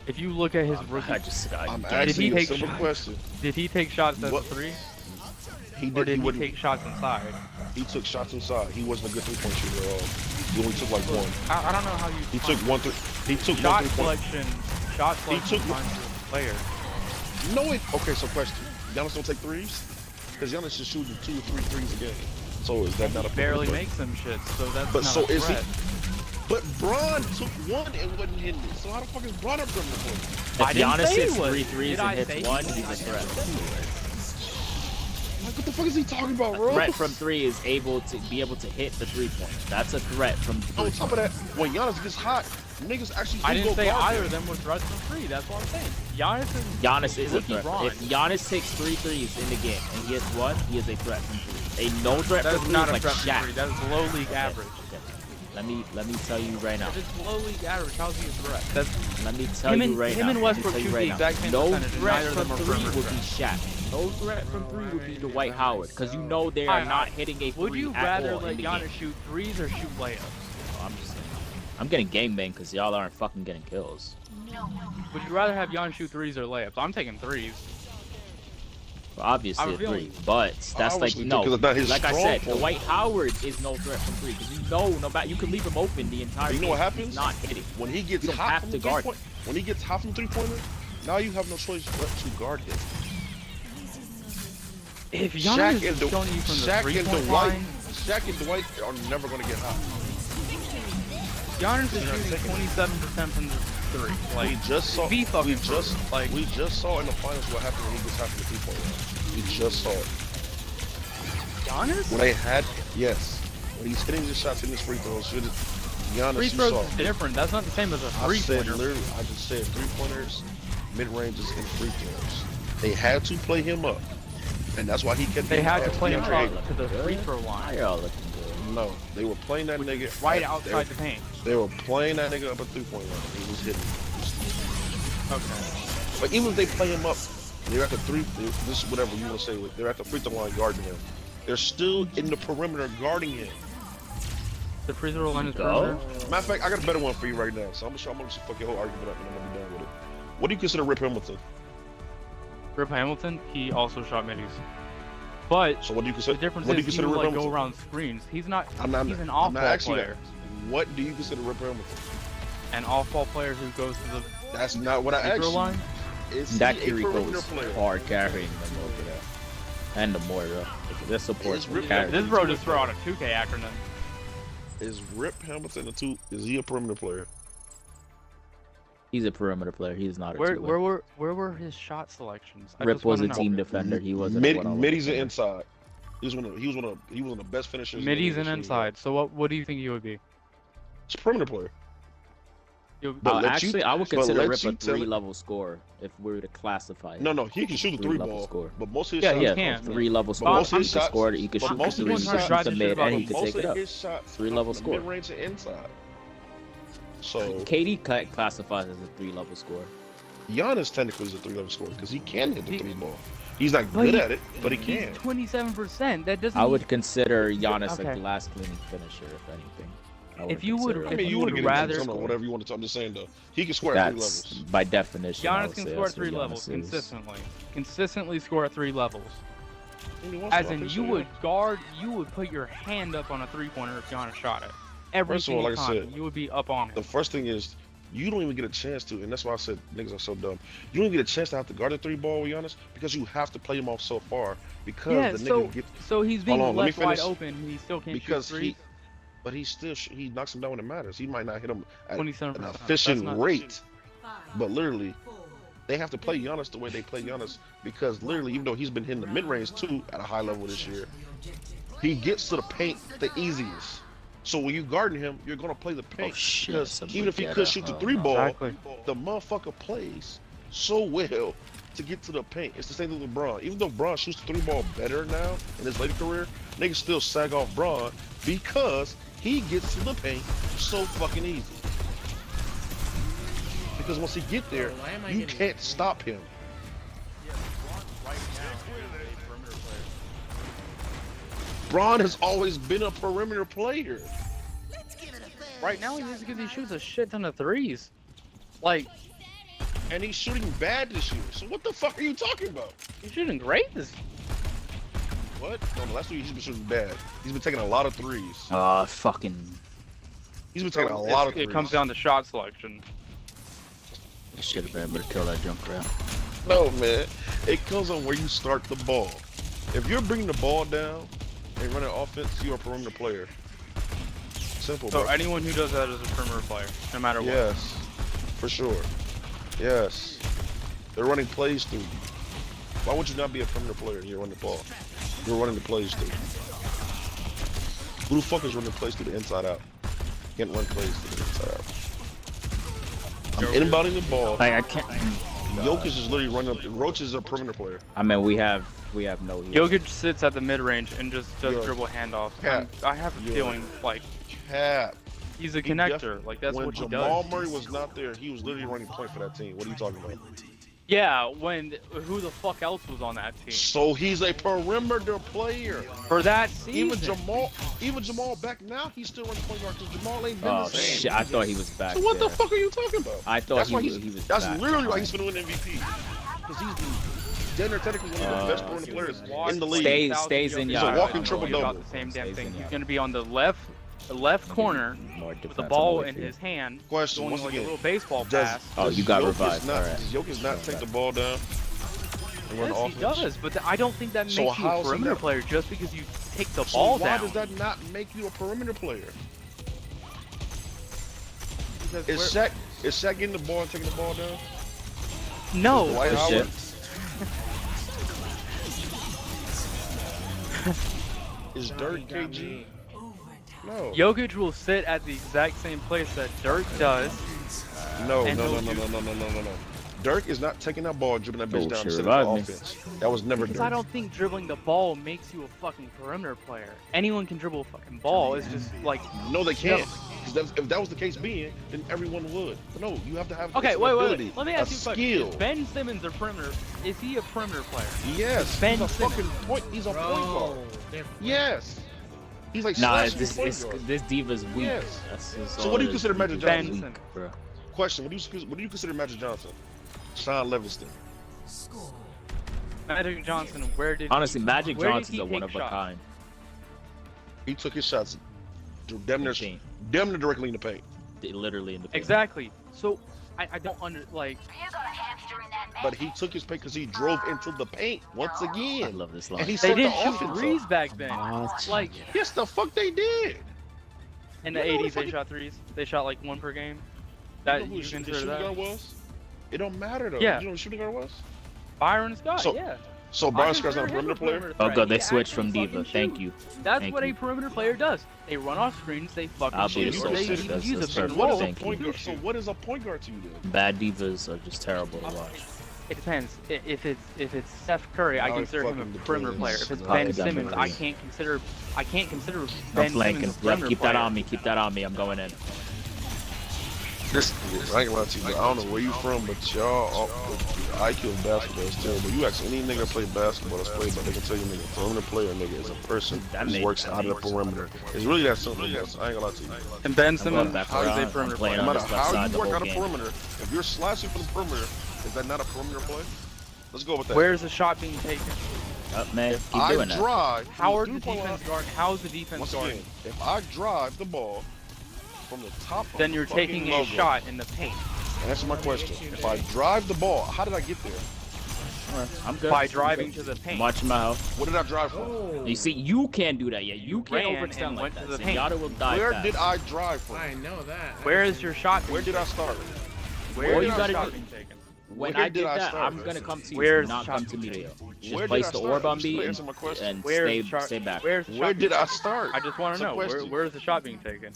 If you look at his rookie, I just got. I'm he asking you a take simple shots? question. did he take shots at the What- three, He or did. He did he wouldn't. take shots inside? He took shots inside. He wasn't a good three-point shooter at all. He only took like one. I don't know how you. He took one. He took shot one three-point. selection. Shot selection took- defines you as a player. No, it. Okay, so question. Giannis don't take threes? Because Giannis is shooting 2 or 3 threes a game. So is that not a Barely perimeter? makes them shit, so that's But not so a is he? threat. But Braun took one and wasn't hitting it. So how the fuck is Braun a perimeter player? I If didn't Giannis say he hits was. 3 threes Did and I say hits he one, was? he's a threat. Like, what the fuck is he talking about, bro? Threat from 3 is able to be able to hit the 3-point. That's a threat from 3. On top of that, when Giannis gets hot, niggas actually I do didn't go say guard either him. of them were threats from three. That's what I'm saying. Giannis is a rookie threat. Braun. If Giannis takes 3 threes in the game and he hits one, he is a threat from 3. A no threat That from is 3 not is a like threat from Shaq. three. That is low league average. Okay. Let me tell you right now. If it's low league average, how's he a threat? That's Let me tell him you and right him now. and Let me Westbrook tell you shoot right the now. exact same No percentage, and threat neither of from them are 3 perimeter would be threats. Shaq. No threat from 3 would be Dwight Howard, because you know they are Alright, not hitting a 3 Would you at rather all let in the Giannis game. shoot threes or shoot layups? I'm just saying. I'm getting gangbanged because y'all aren't fucking getting kills. Would you rather have Giannis shoot threes or layups? I'm taking threes. Well, obviously I'm a 3, feeling- but that's like Obviously, no. because it's not his Like I strong said, point. Dwight Howard is no threat from 3 because you know no matter you can leave him open the entire You know game. what happens? He's not hitting. When he gets You don't hot have from to the guard three-point, when he gets hot from three-pointer, now you have no choice but to guard him. If Giannis is Shaq showing you from the Shaq and three-point Dwight, line, Shaq and Dwight are never gonna get hot. Giannis is shooting 27% from the three. Like, We just saw. be fucking We just like- we just saw in the finals what happened when he gets hot from the three-point line. We just saw it. Giannis? When they had yes, when he's hitting his shots, hitting his free throws, Giannis, Free you throws saw. is different. That's not the same as a I said three-pointer. literally, I just said three-pointers, mid-ranges, and free throws. They had to play him up, and that's why he kept. They getting had to hot. play him Yeah, up to the free throw Why line, y'all looking good? No, they were playing that nigga right at- outside the paint. They were playing that nigga up at three-point line. He was hitting. Okay. But even if they play him up, they're at the this is whatever you want to say. They're at the free throw line guarding him. They're still in the perimeter guarding him. The free throw line is Go. perimeter. Matter of fact, I got a better one for you right now. So I'm gonna just fuck your whole argument up and I'm gonna be done with it. What do you consider Rip Hamilton? Rip Hamilton, he also shot middies. But So what do you the consider? difference What do you is he consider will Rip like go Hamilton? around screens. He's not. I'm not. He's an I'm off-ball not asking player. that. What do you consider Rip Hamilton? An off-ball player who goes to the That's not what I free asked throw you. line. Is That he a Kiriko perimeter is player? hard carrying them over there. And the Moira. Their support Is will Rip carry. This bro just throw out a 2K acronym. Is Rip Hamilton Is he a perimeter player? He's a perimeter player. He's not a Where two-way. were his shot selections? I Rip just was a wanna know. team defender. He wasn't a one-on-one Middies and defender. inside. He was one of the best finishers. in the Middies league and this year. inside. So what do you think he would be? He's a perimeter player. But let Actually, you- I would but consider let Rip a you tell it- three-level scorer if we were to classify him. No, he can shoot the three Three-level ball. score. But most of his Yeah, shots he come can. from- Three-level But scorer. most of He his could shots- score it. He could but shoot most the of three. his He shots- could shoot the mid, and he but could most take it of up. his shots Three-level come from score. mid-range and inside. So KD classifies as a three-level scorer. Giannis technically is a three-level scorer because he can hit the three ball. He's not But good he- at it, but he can. He's 27%. That doesn't. I would consider Giannis Okay. a glass cleaning finisher, if anything. I If wouldn't you would- consider I him mean, if you you would would get rather- rather whatever you want to. I'm just saying though, he can score at three that's levels. by definition. I Giannis would can say score at that's what 3 levels Giannis is. consistently. Consistently score at 3 levels. When he wants to, As I in, think you so, would guard, you would put your hand up on a 3-pointer if Giannis shot it. Every First of all, single like I time, said, you would be up on The it. first thing is you don't even get a chance to, and that's why I said niggas are so dumb. You don't even get a chance to have to guard the three ball with Giannis because you have to play him off so far because Yeah, the so nigga gets so he's being Hold on, let me left wide finish. open. He still can't because shoot threes. but he still he knocks him down when it matters. He might not hit him at 27%. an That's efficient not- rate, but literally they have to play Giannis the way they play Giannis because literally, even though he's been hitting the mid range too at a high level this year, he gets to the paint the easiest. So when you guarding him, you're gonna play the paint Oh, shit, because some even if he Brigetta. could shoot the Oh, three no. ball, Exactly. the motherfucker plays so well to get to the paint. It's the same thing with Braun. Even though Braun shoots the three ball better now in his later career, niggas still sag off Braun because he gets to the paint so fucking easy. Because once he get there, Why am I you getting- can't stop him. Braun has always been a perimeter player. Right now, he is because he shoots a shit ton of threes. Like, And he's shooting bad this year. So what the fuck are you talking about? he's shooting great this. What? No, last week he's been shooting bad. He's been taking a lot of threes. Fucking. He's been taking a lot of threes. It comes down to shot selection. I should have been able to kill that jump round. No, man. It comes on where you start the ball. If you're bringing the ball down and running offense, you're a perimeter player. Simple, So bro. anyone who does that is a perimeter player, no matter what. Yes, for sure. Yes. They're running plays through you. Why would you not be a perimeter player and you're running the ball? You're running the plays through. Who the fuck is running plays through the inside out? You can't run plays through the inside out. I'm inbounding the ball. Like I can't. Jokic is literally running up. Roach is a perimeter player. I mean, we have no. Jokic sits at the mid-range and just does Yo, dribble handoffs. Cap. I have a Yo. feeling like Cap. he's a He connector. Like that's when what he Jamal does. Murray was not there, he was literally running point for that team. What are you talking about? Yeah, when who the fuck else was on that team So he's a perimeter player. for that season? Even Jamal back now, he's still running point guard because Jamal ain't been Oh the same. shit! I thought he was back. So what there. the fuck are you talking about? I thought That's he why was. he's. He was That's back literally why behind. he's gonna win MVP. Because he's the technically one of the best perimeter players in the league. Stays in He's a yard. walking I know triple-double. About the same damn Stays thing. in He's yard. gonna be on the left corner More with the defensive ball away in from you. his hand, Question going once like again. a little baseball Does- pass. Oh, you got Jokic revived. Not, All right. Does Jokic not take the ball down and run Yes, he offense? does, but I don't think that So makes you how a is he perimeter not- player just because you take the So ball why down. does that not make you a perimeter player? Because Is Shaq getting the ball and taking the ball down? no, Dwight Good Howard? shit. Is Dirk KG? No. Jokic will sit at the exact same place that Dirk does. No. And he'll Dirk is not taking that ball, dribbling that bitch Oh, down, shit, and sending the revive me. offense. That was never Because I Dirk. don't think dribbling the ball makes you a fucking perimeter player. Anyone can dribble a fucking ball. It's just like No, they can't. 'Cause if that was the case being, then everyone would. But no, you have to have okay, some wait. ability, Let me ask you a question. skill. Is Ben Simmons a perimeter? Is he a perimeter player? Yes, Ben he's a Simmons. fucking point. He's a point guard. Bro, different. Yes, he's like Nah, slashing this point guard. this diva's weak. Yes. That's So what do you consider Magic Johnson? Weak, bro. Question: What do you consider Magic Johnson? Sean Livingston. Magic Johnson, where did Honestly, Magic where did Johnson's he a take one of a shots? kind. He took his shots, damn near Machine. directly in the paint. Literally in the paint. Exactly. So I don't like. But he took his paint because he drove into the paint once I again. love this And line. he They set the didn't shoot offense threes up. back then. What? Like Yes, the fuck they did. in the You know what 80s, they fucking- shot threes. They shot like one per game. That You know who you the consider shooting that? guard was? It don't matter though. Yeah. You know who the shooting guard was? Byron Scott, So- yeah. So I Brian Scott's consider not a him perimeter player? Oh, threat. good. They He switched actually from Diva. fucking Thank shoots. you. That's Thank what you. a perimeter player does. They run off screens, they fucking I'll be shoot, the or they source. even That's- use a that's pick perfect. and What is roll. a Thank point you. guard? So what is a point guard to you then? Bad divas are just terrible to watch. It depends. If it's Steph Curry, I Now it consider him a fucking perimeter player. depends. If it's Pocket Ben Simmons, I definitely. can't consider I'm Ben flanking. Simmons a Yep, perimeter keep player. that on me. Keep that on me. I'm going in. This, I ain't gonna lie to you, but I don't know where you from, but y'all, the IQ of basketball is terrible. You ask any nigga play basketball that's played, but they can tell you nigga, perimeter player nigga is a person That who makes works out of the perimeter. It's really that simple. Yes, I ain't gonna lie to you. And Ben I'm Simmons going back is around. a I'm perimeter playing player. No on matter this left how side you the work whole out of game. perimeter, if you're slashing from the perimeter, is that not a perimeter play? Let's go with that. Where's the shot being taken? Up, man. Keep I doing that. drive. How are from the three-point defense line- guard? How's the defense Once guarding? again, if I drive the ball from the top of Then the you're fucking taking logo, a shot in the paint Answer my question. If I drive the ball, how did I get there? I'm good. by driving to the paint. Watch my house. What did I drive from? Oh. You see, you can't do that yet. You can't ran overextend and like went that. to the Zenyatta will die Where fast. did I drive from? I know that. Where is your shot? Where did I start? Where All is you your gotta shot do- being taken? When Where I did did I that, start? I'm gonna come to you. Where's Do not the come shot to me, being Leo. Where Just did place I the start? orb on Just me answer my question. and Where's stay the shot? stay back. Where's the Where shot did being I taken? start? I just want It's to a know question. where's the shot being taken?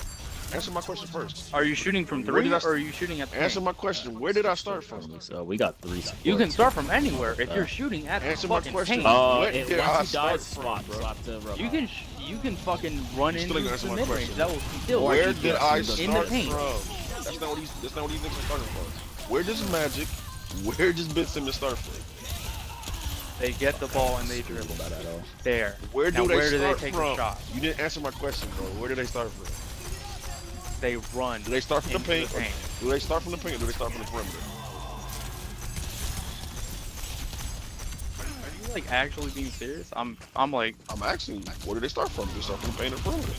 Answer my question first. Are you shooting from Where three did I or are you shooting at the Answer paint? my question. Where did I start from? So we got 3 supports. You can start from anywhere if you're shooting at the Answer my fucking question. paint. Oh, Where it, did once I you die, start swap, from, bro? swap to robot. You can fucking run You into still ain't answer the my mid range. question. That will still Where you did get I in the start paint. from? That's not what these niggas are starting from. Where does Magic? Where does Ben Simmons start from? They get the ball and they dribble. Not at all. There. Where Now, do they where do they start take from? the shot? You didn't answer my question, bro. Where do they start from? They run. Do they start from the into paint? the paint. Do they start from the paint or do they start from the perimeter? Are you like actually being serious? I'm like, I'm asking you, where do they start from? Do they start from the paint or perimeter?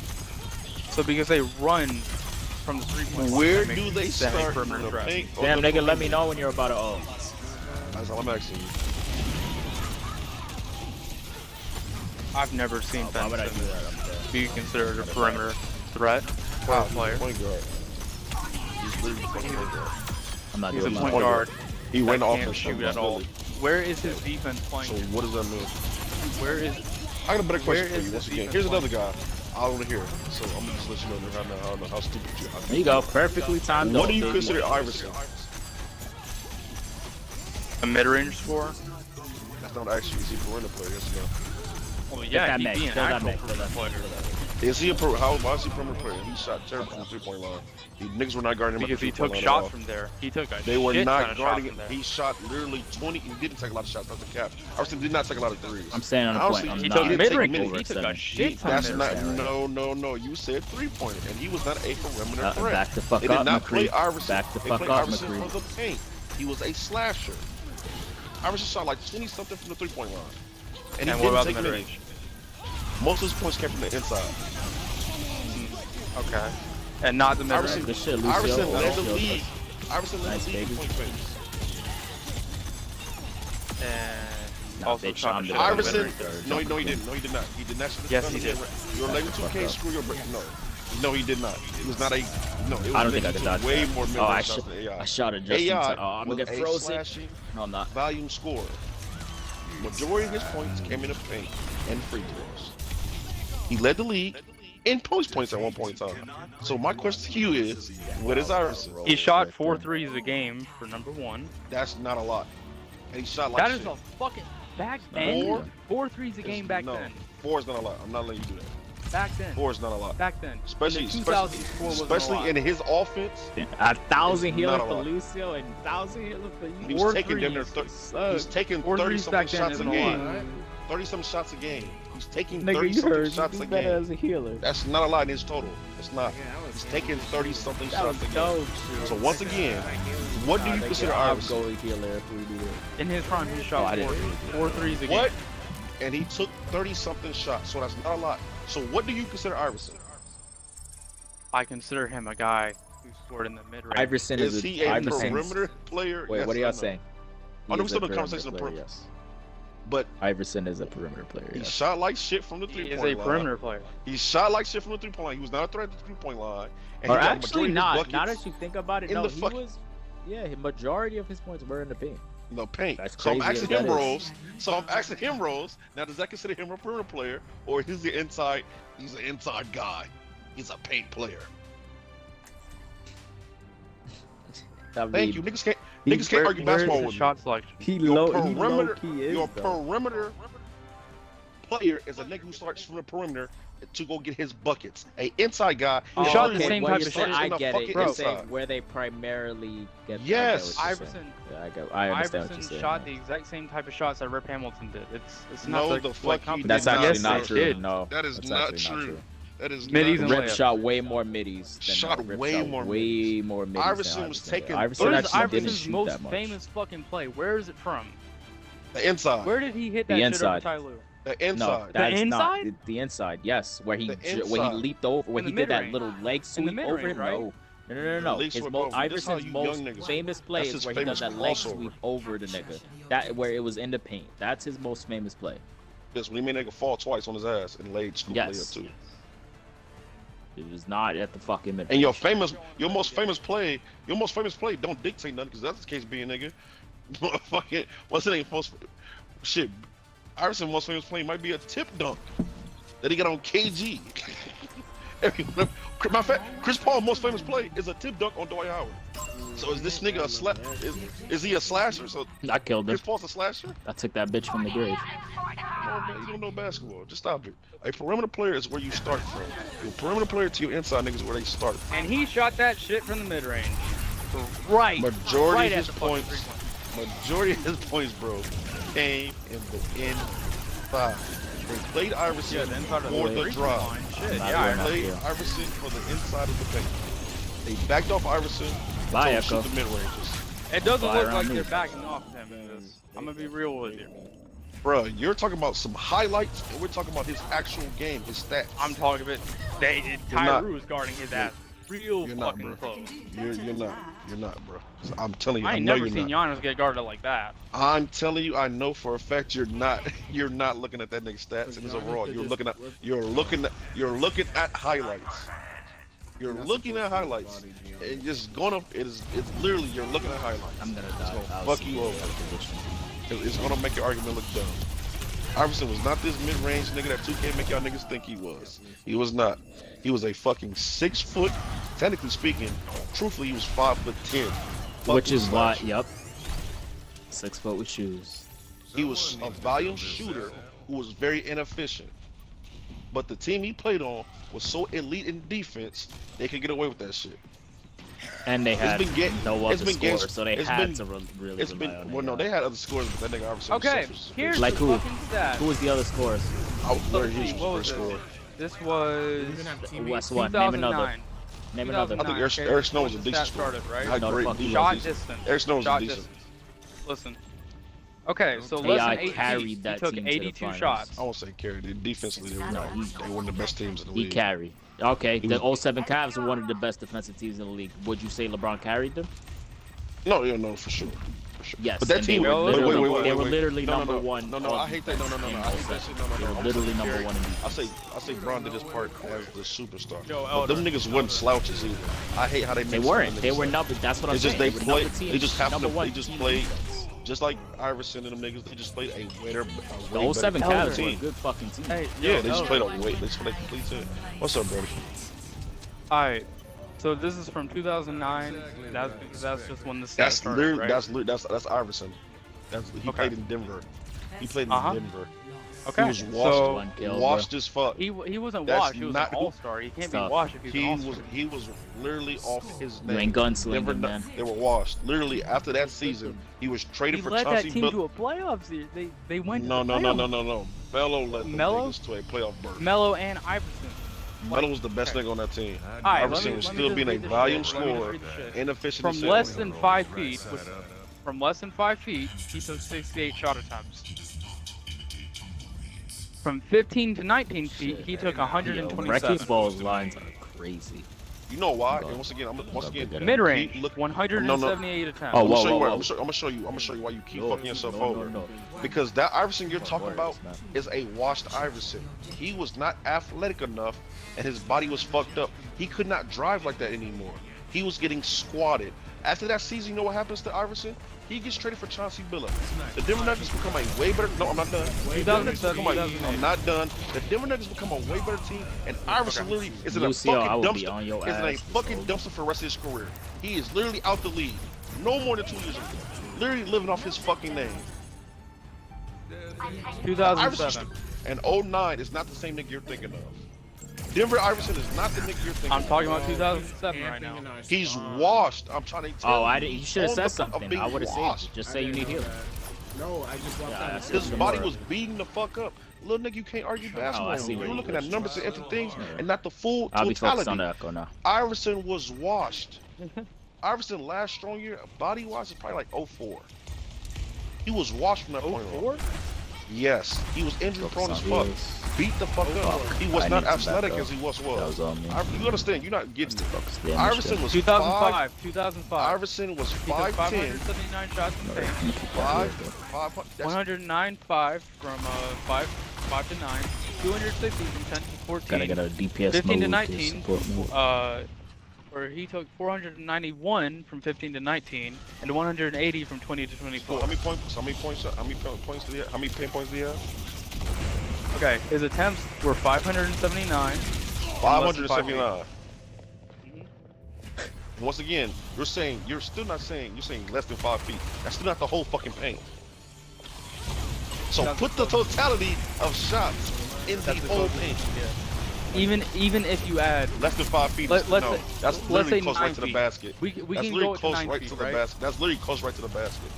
so because they run from the 3-point line, Where that makes do they them a start from perimeter the threat. paint or Damn, the nigga, let me perimeter? know when you're about to oh. That's all I'm asking you. I've never seen Why Ben would I do Simmons that? I'm dead. be considered a perimeter threat. Wow, player. Point guard. He's literally fucking point guard. I'm not He's a doing point that. guard. He went that off can't and shoot at all. Where is his defense So playing? what does that mean? Where is I got a better Where question for is you the once again. defense Here's playing? another guy. I don't want to hear it. So I'm gonna just let you know how stupid you are. There you go. Perfectly timed. What do you ult. consider Iverson? a mid-range scorer? That's not actually is he a perimeter player? Yes or no? Well, Get yeah, that he'd mech, be an kill that actual mech, kill perimeter that player. Is he why is he a perimeter player? He shot terrible from the 3-point line. Niggas were not guarding him Because at he the took 3-point line at shots all. from there. He took a They were shit ton not of shots guarding from him. there. He shot literally 20. He didn't take a lot of shots. That's the cap. Iverson did not take a lot of threes. I'm staying on the Honestly, point. I'm He not took didn't mid-range. take He many. took a overextending. shit ton That's of not. mid-range. No. You said 3-pointer, and he was not a perimeter threat. Back the fuck They did up, not play McCree. Iverson. Back the They fuck played up, Iverson McCree. for the paint. He was a slasher. Iverson shot like 20 something from the 3-point line, and he And what didn't about the take many. mid-range? Most of his points came from the inside. Okay. And not the Iverson, mid-range. Good shit, Lucio. Iverson led the Lucio. league. Iverson led Nice, the league in baby. point finish. And Nah, also bitch, trying I'm to the shoot one. the Iverson, mid-range. no, he didn't. No, he did not. He did not. Yes, he did. You're labeled 2K. Screw your break. No, he did not. He was not a. No, it was I don't think I limited could to dodge way that. more Oh, I mid-range shots than AI. I shot it just in AI time. Oh, I'm was gonna get a frozen. slashing No, I'm not. volume scorer. Majority of his points came in the paint and free throws. He led the league in post points at one point in time. So my question to you is, what is Iverson? He shot 4 threes a game for number 1. That's not a lot. And he shot like That is shit. a fucking back then. Four? 4 threes a game back no, then. 4 is not a lot. I'm not letting you do that. Back then. 4 is not a lot. Back then. Especially, in the 2000s, 4 wasn't a especially lot. in his offense, 1,000 It's healer not a for lot. Lucio and 1,000 healer for he you. was taking them there. threes He's taking 4 30 threes something back then shots a isn't a game. lot. 30 something shots a game. He's taking Nigga, 30 you something heard shots you a do better game. as a healer. That's not a lot in his total. It's not. Yeah, I was He's taking 30 something That was shots a game. dope, So shit. once again, what do you consider Iverson? goalie healer if we do it. In his prime, he Oh, shot I didn't. 4 threes a game. What? And he took 30 something shots. So that's not a lot. So what do you consider Iverson? I consider him a guy who scored in the mid-range. Iverson Is he a Iverson's- perimeter player? Wait, Yes what are or y'all no? saying? Oh, no, He we're is still a in the conversation perimeter of player, yes. But Iverson is a perimeter player. he Yes. shot like shit from the He three-point is line. a perimeter player. He shot like shit from the three-point line. He was not a threat at the three-point line. And Or he got actually majority of his not. buckets Now that you think about it, in no, the he fuck- was. Yeah, the majority of his points were in the paint. in the paint. That's So I'm crazy asking as him that is. roles. So I'm asking him roles. Now, does that consider him a perimeter player, or is he inside? He's an inside guy. He's a paint player. I mean, Thank you. Niggas can't he- argue Where is basketball his with me. shot selection? He Your low perimeter, key is your though. perimeter player is a nigga who starts from the perimeter to go get his buckets. A inside guy Who is shot literally the same what type you're of saying, shit. I in the get it. fucking You're inside. saying where they primarily get. Yes. I get what you're saying. Iverson. Yeah, I understand what Iverson you're saying. shot yeah. the exact same type of shots that Rip Hamilton did. It's No, not the fuck like he competition. That's did actually Yes, not they true. did. No, That is that's not actually true. That is Middies not and Rip layups. shot way more middies. Than Shot Rip way shot more way more middies. Iverson than was Iverson. taking- Iverson What is actually didn't Iverson's shoot most that much. famous fucking play? Where is it from? the inside. Where did he hit The that shit inside. over Ty Lue? The No, inside. that's inside? not the inside. Yes, where he The when he inside. leaped over, when In he the did that mid-range. little leg In the sweep over mid-range, him. right? No. Leg His sweep mo- over. This how Iverson's you most young niggas- famous play that's is his where he does famous that leg crossover. sweep over the nigga. That where it was in the paint. That's his most famous play. Yes, when he made nigga fall twice on his ass and laid scoop Yes. layup too. It was not at the fucking mid. And your most famous play don't dictate nothing because that's the case being nigga. Fucking what's it ain't most shit. Iverson's most famous play might be a tip dunk that he got on KG. Matter of fact, Chris Paul's most famous play is a tip dunk on Dwight Howard. So is this nigga is he a slasher? So I killed him. Chris Paul's a slasher? I took that bitch from the grave. Come on, man, you don't know basketball. Just stop it. A perimeter player is where you start from. Your perimeter player to your inside niggas is where they start. And he shot that shit from the mid range. Right. Majority right of at his the fucking points, three-point. majority of his points, bro, came in the inside. They played Iverson Yeah, the inside of the for the three-point drive. line. Shit, Not yeah, I doing know. that. Played Yeah. Iverson for the inside of the paint. They backed off Iverson. Bye, to Echo. shoot the mid ranges. It doesn't Fire look on like me. they're backing off of him in this. I'm gonna be real with you. Bro, you're talking about some highlights, and we're talking about his actual game, his stats. I'm talking about not. Tyru is guarding his ass real You're not, fucking bro. close. You're not, bro. I'm telling you, I I ain't know never you're seen not. Giannis get guarded like that. I'm telling you, I know for a fact you're not. You're not looking at that nigga's stats and his overall. You're looking at highlights. You're looking at highlights. And just going up, it's literally you're looking at highlights. I'm gonna It's die. gonna I'll fuck see you in over. the other position. It's gonna make your argument look dumb. Iverson was not this mid-range nigga that 2K make y'all niggas think he was. He was not. He was a fucking 6 foot. Technically speaking, truthfully, he was 5'10". Which is why, Slasher. yep. 6 foot with shoes. He was a volume shooter who was very inefficient. But the team he played on was so elite in defense, they could get away with that shit. And they had no it's other been games- score, so they it's had been- to really It's rely been on well, no, AI. they had other scores, but that nigga Iverson. Okay, was here's Like the who? fucking stat. Who was the other scores? Let's see, what was score. this? This was We're gonna have teammates. West one. Name another. 2009. Name another. I think 2009, Eric okay, Snow was a when the decent stat scorer. started, right? Not No, great, fuck he was you. Shot decent. distance. Eric Snow was Shot decent. distance. Listen. Okay, so AI less than 8 carried feet. He that took team to the 82 finals. shots. I won't say carried. Defensively, they No, were one of the best teams in the He league. carried. Okay, He the was- 07 Cavs were one of the best defensive teams in the league. Would you say LeBron carried them? No, yeah, no, for sure. For sure. Yes. But that and team, they were wait, literally, wait, they were wait. literally No, no, number no. one. No, no, on I hate that. No, no, no, defense no. in I hate that 07. shit. No, no, They no. were I'm literally sorry. number one in I defense. say Bron did his part as the superstar. Joe But Elder. them niggas wasn't slouches either. I hate how they They mix some weren't. of They them were niggas. number. That's what I'm It's saying. just they were play. number team. They just happened number to. one They just team in played. defense. Just like Iverson and them niggas, they just played a way better. The 07 Elder. Cavs were a good fucking team. Hey, Yeah, yo, they just Elder. played a way. They just played a complete team. What's up, brother? Alright, so this is from 2009. That's just when the stat That's started, literally right? that's Iverson. He Okay. played in Denver. He played in Uh-huh. Denver. Okay, He was washed, so One kill, washed as fuck. he wasn't That's washed. He was an not- all-star. He can't be Stop. washed if he's He an was all-star. literally off his You name. ain't gunslinging, Denver, man. they were washed. Literally after that season, he was He traded for led that Chauncey team Bill. to a playoff series. They went No, to the no, no, playoffs. no, no, no. Melo led them Melo? niggas to a playoff berth. Melo and Iverson. Melo was the best nigga on that team. Alright, let Iverson me- was let me still just being a read this volume shit. Let me just scorer, read this shit. inefficient. From as less hell. than 5 feet, from less than 5 feet, he took 68 shot attempts. From 15 to 19 feet, he took Yo, 127. Wrecking Ball's lines are crazy. You know why? Go. And once again, Go. Mid-range, look- 178 attempts. Oh, I'm whoa, gonna show you. whoa, Why, whoa. I'm gonna show you why you keep No, fucking yourself no, over. no. Because that Iverson you're Don't talking worry, about it's not. is a washed Iverson. He was not athletic enough, and his body was fucked up. He could not drive like that anymore. He was getting squatted. After that season, you know what happens to Iverson? He gets traded for Chauncey Billups. The Denver Nuggets become a way better. No, I'm not done. The Denver Nuggets become I'm not done. The Denver Nuggets become a way better team, and Iverson literally is in a Lucio, I fucking will be dumpster. on your Is in a ass, fucking so- dumpster for the rest of his career. He is literally out the league. No more than 2 years ago. Literally living off his fucking name. 2007. And 09 is not the same nigga you're thinking of. Denver Iverson is not the nigga you're thinking I'm of. talking about 2007 right now. He's washed. I'm trying to tell Oh, you. I didn't. You should have On said the cup of something. being I would have washed. saved it. Just say you need healing. No, I just walked Yeah, out. that's His Just body more. was beating the fuck up. Little nigga, you can't argue basketball. I see You're where looking you at were. numbers and empty things Yeah. and not the full I'll be focused on totality. the echo now. Iverson was washed. Iverson last strong year, body wise, is probably like 04. He was washed from that point on. 04? Yes, he was injury prone as Focus fuck. on this. Beat the fuck up. He was I not need to athletic back as he was. That was on me. You understand? You're not getting it. Focus the Iverson was 2005. 2005. Iverson was He took 5'10", 579 shots in the paint. 500. That's 109.5 from 5 to 9. 260 from 10 to 14. Gotta get a DPS 15 to mode 19. support mode. Where he took 491 from 15 to 19 and 180 from 20 to 24. how many points? How many points do he have? How many pinpoints do he have? Okay, his attempts were 579. 579. Mhm. Once again, you're still not saying, you're saying less than 5 feet. That's still not the whole fucking paint. So put the totality of shots in the whole paint. Even if you add, Less than 5 feet. Let's no, say- that's let's literally say close 9 right to the feet. basket. we That's can go literally to close 9 right feet, to the right? basket. That's literally close right to the basket.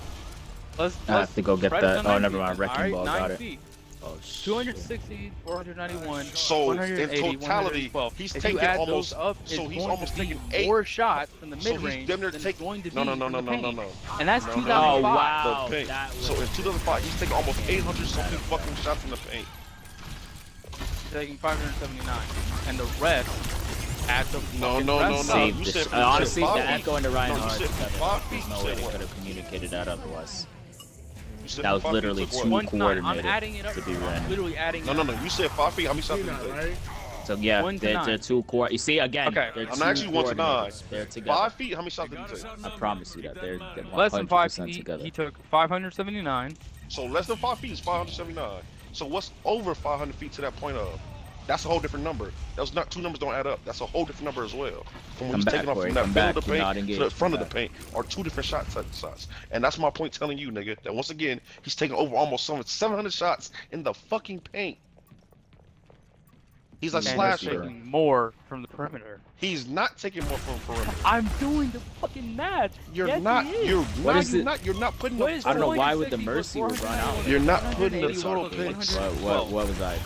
Let's I have to go get spread it that. to Oh, 9 never feet mind. then. Wrecking Alright, ball. 9 Got it. feet. Oh, shit. 260, 491, So, in 180, totality, 112. he's if taking you add almost- those up, so it's he's going almost to be taking 8 more shots from the So he's mid-range damn near than it's taking. going to be No. from the paint. No. And that's No, 2005. Oh, wow. The paint. That was- So in 2005, he's taking almost 800 something fucking shots in the paint. Taking 579, and the rest add the No. rest up. Save You this. said- you Honestly, said the 5 feet. echo and the Ryan No, you Hart said together. 5 feet. There's no You way said they what? could have communicated that otherwise. You said That was 5 feet literally took what? two 1 to 9. I'm coordinated adding it up. to be I'm ran. literally adding. No. You said 5 feet. How many shots You're did not you take? right. So yeah, 1 to they're 9. two core. You see again. Okay. They're I'm two actually 1 to 9. coordinates. They're together. 5 feet. How many shots did you take? I promise you that they're Less than 5 100% feet. together. He took 579. So less than 5 feet is 579. So what's over 500 feet to that point of? That's a whole different number. Those not two numbers don't add up. That's a whole different number as well. From when Come he's back, taking off Corey. from that Come middle back. of the You're not paint to the engaged. front of Come the paint are two different shots. And that's my point telling you, nigga, that once again, he's taking over almost 700 shots in the fucking paint. He's a And And slasher. he's taking more from the perimeter. He's not taking more from perimeter. I'm doing the fucking math. You're Yes, not. he is. You're What not. is You're it? not. You're not putting What the. is I don't know why would the 460 mercy plus would run out. 491? You're not putting the 180 total plus points. 112. What was I?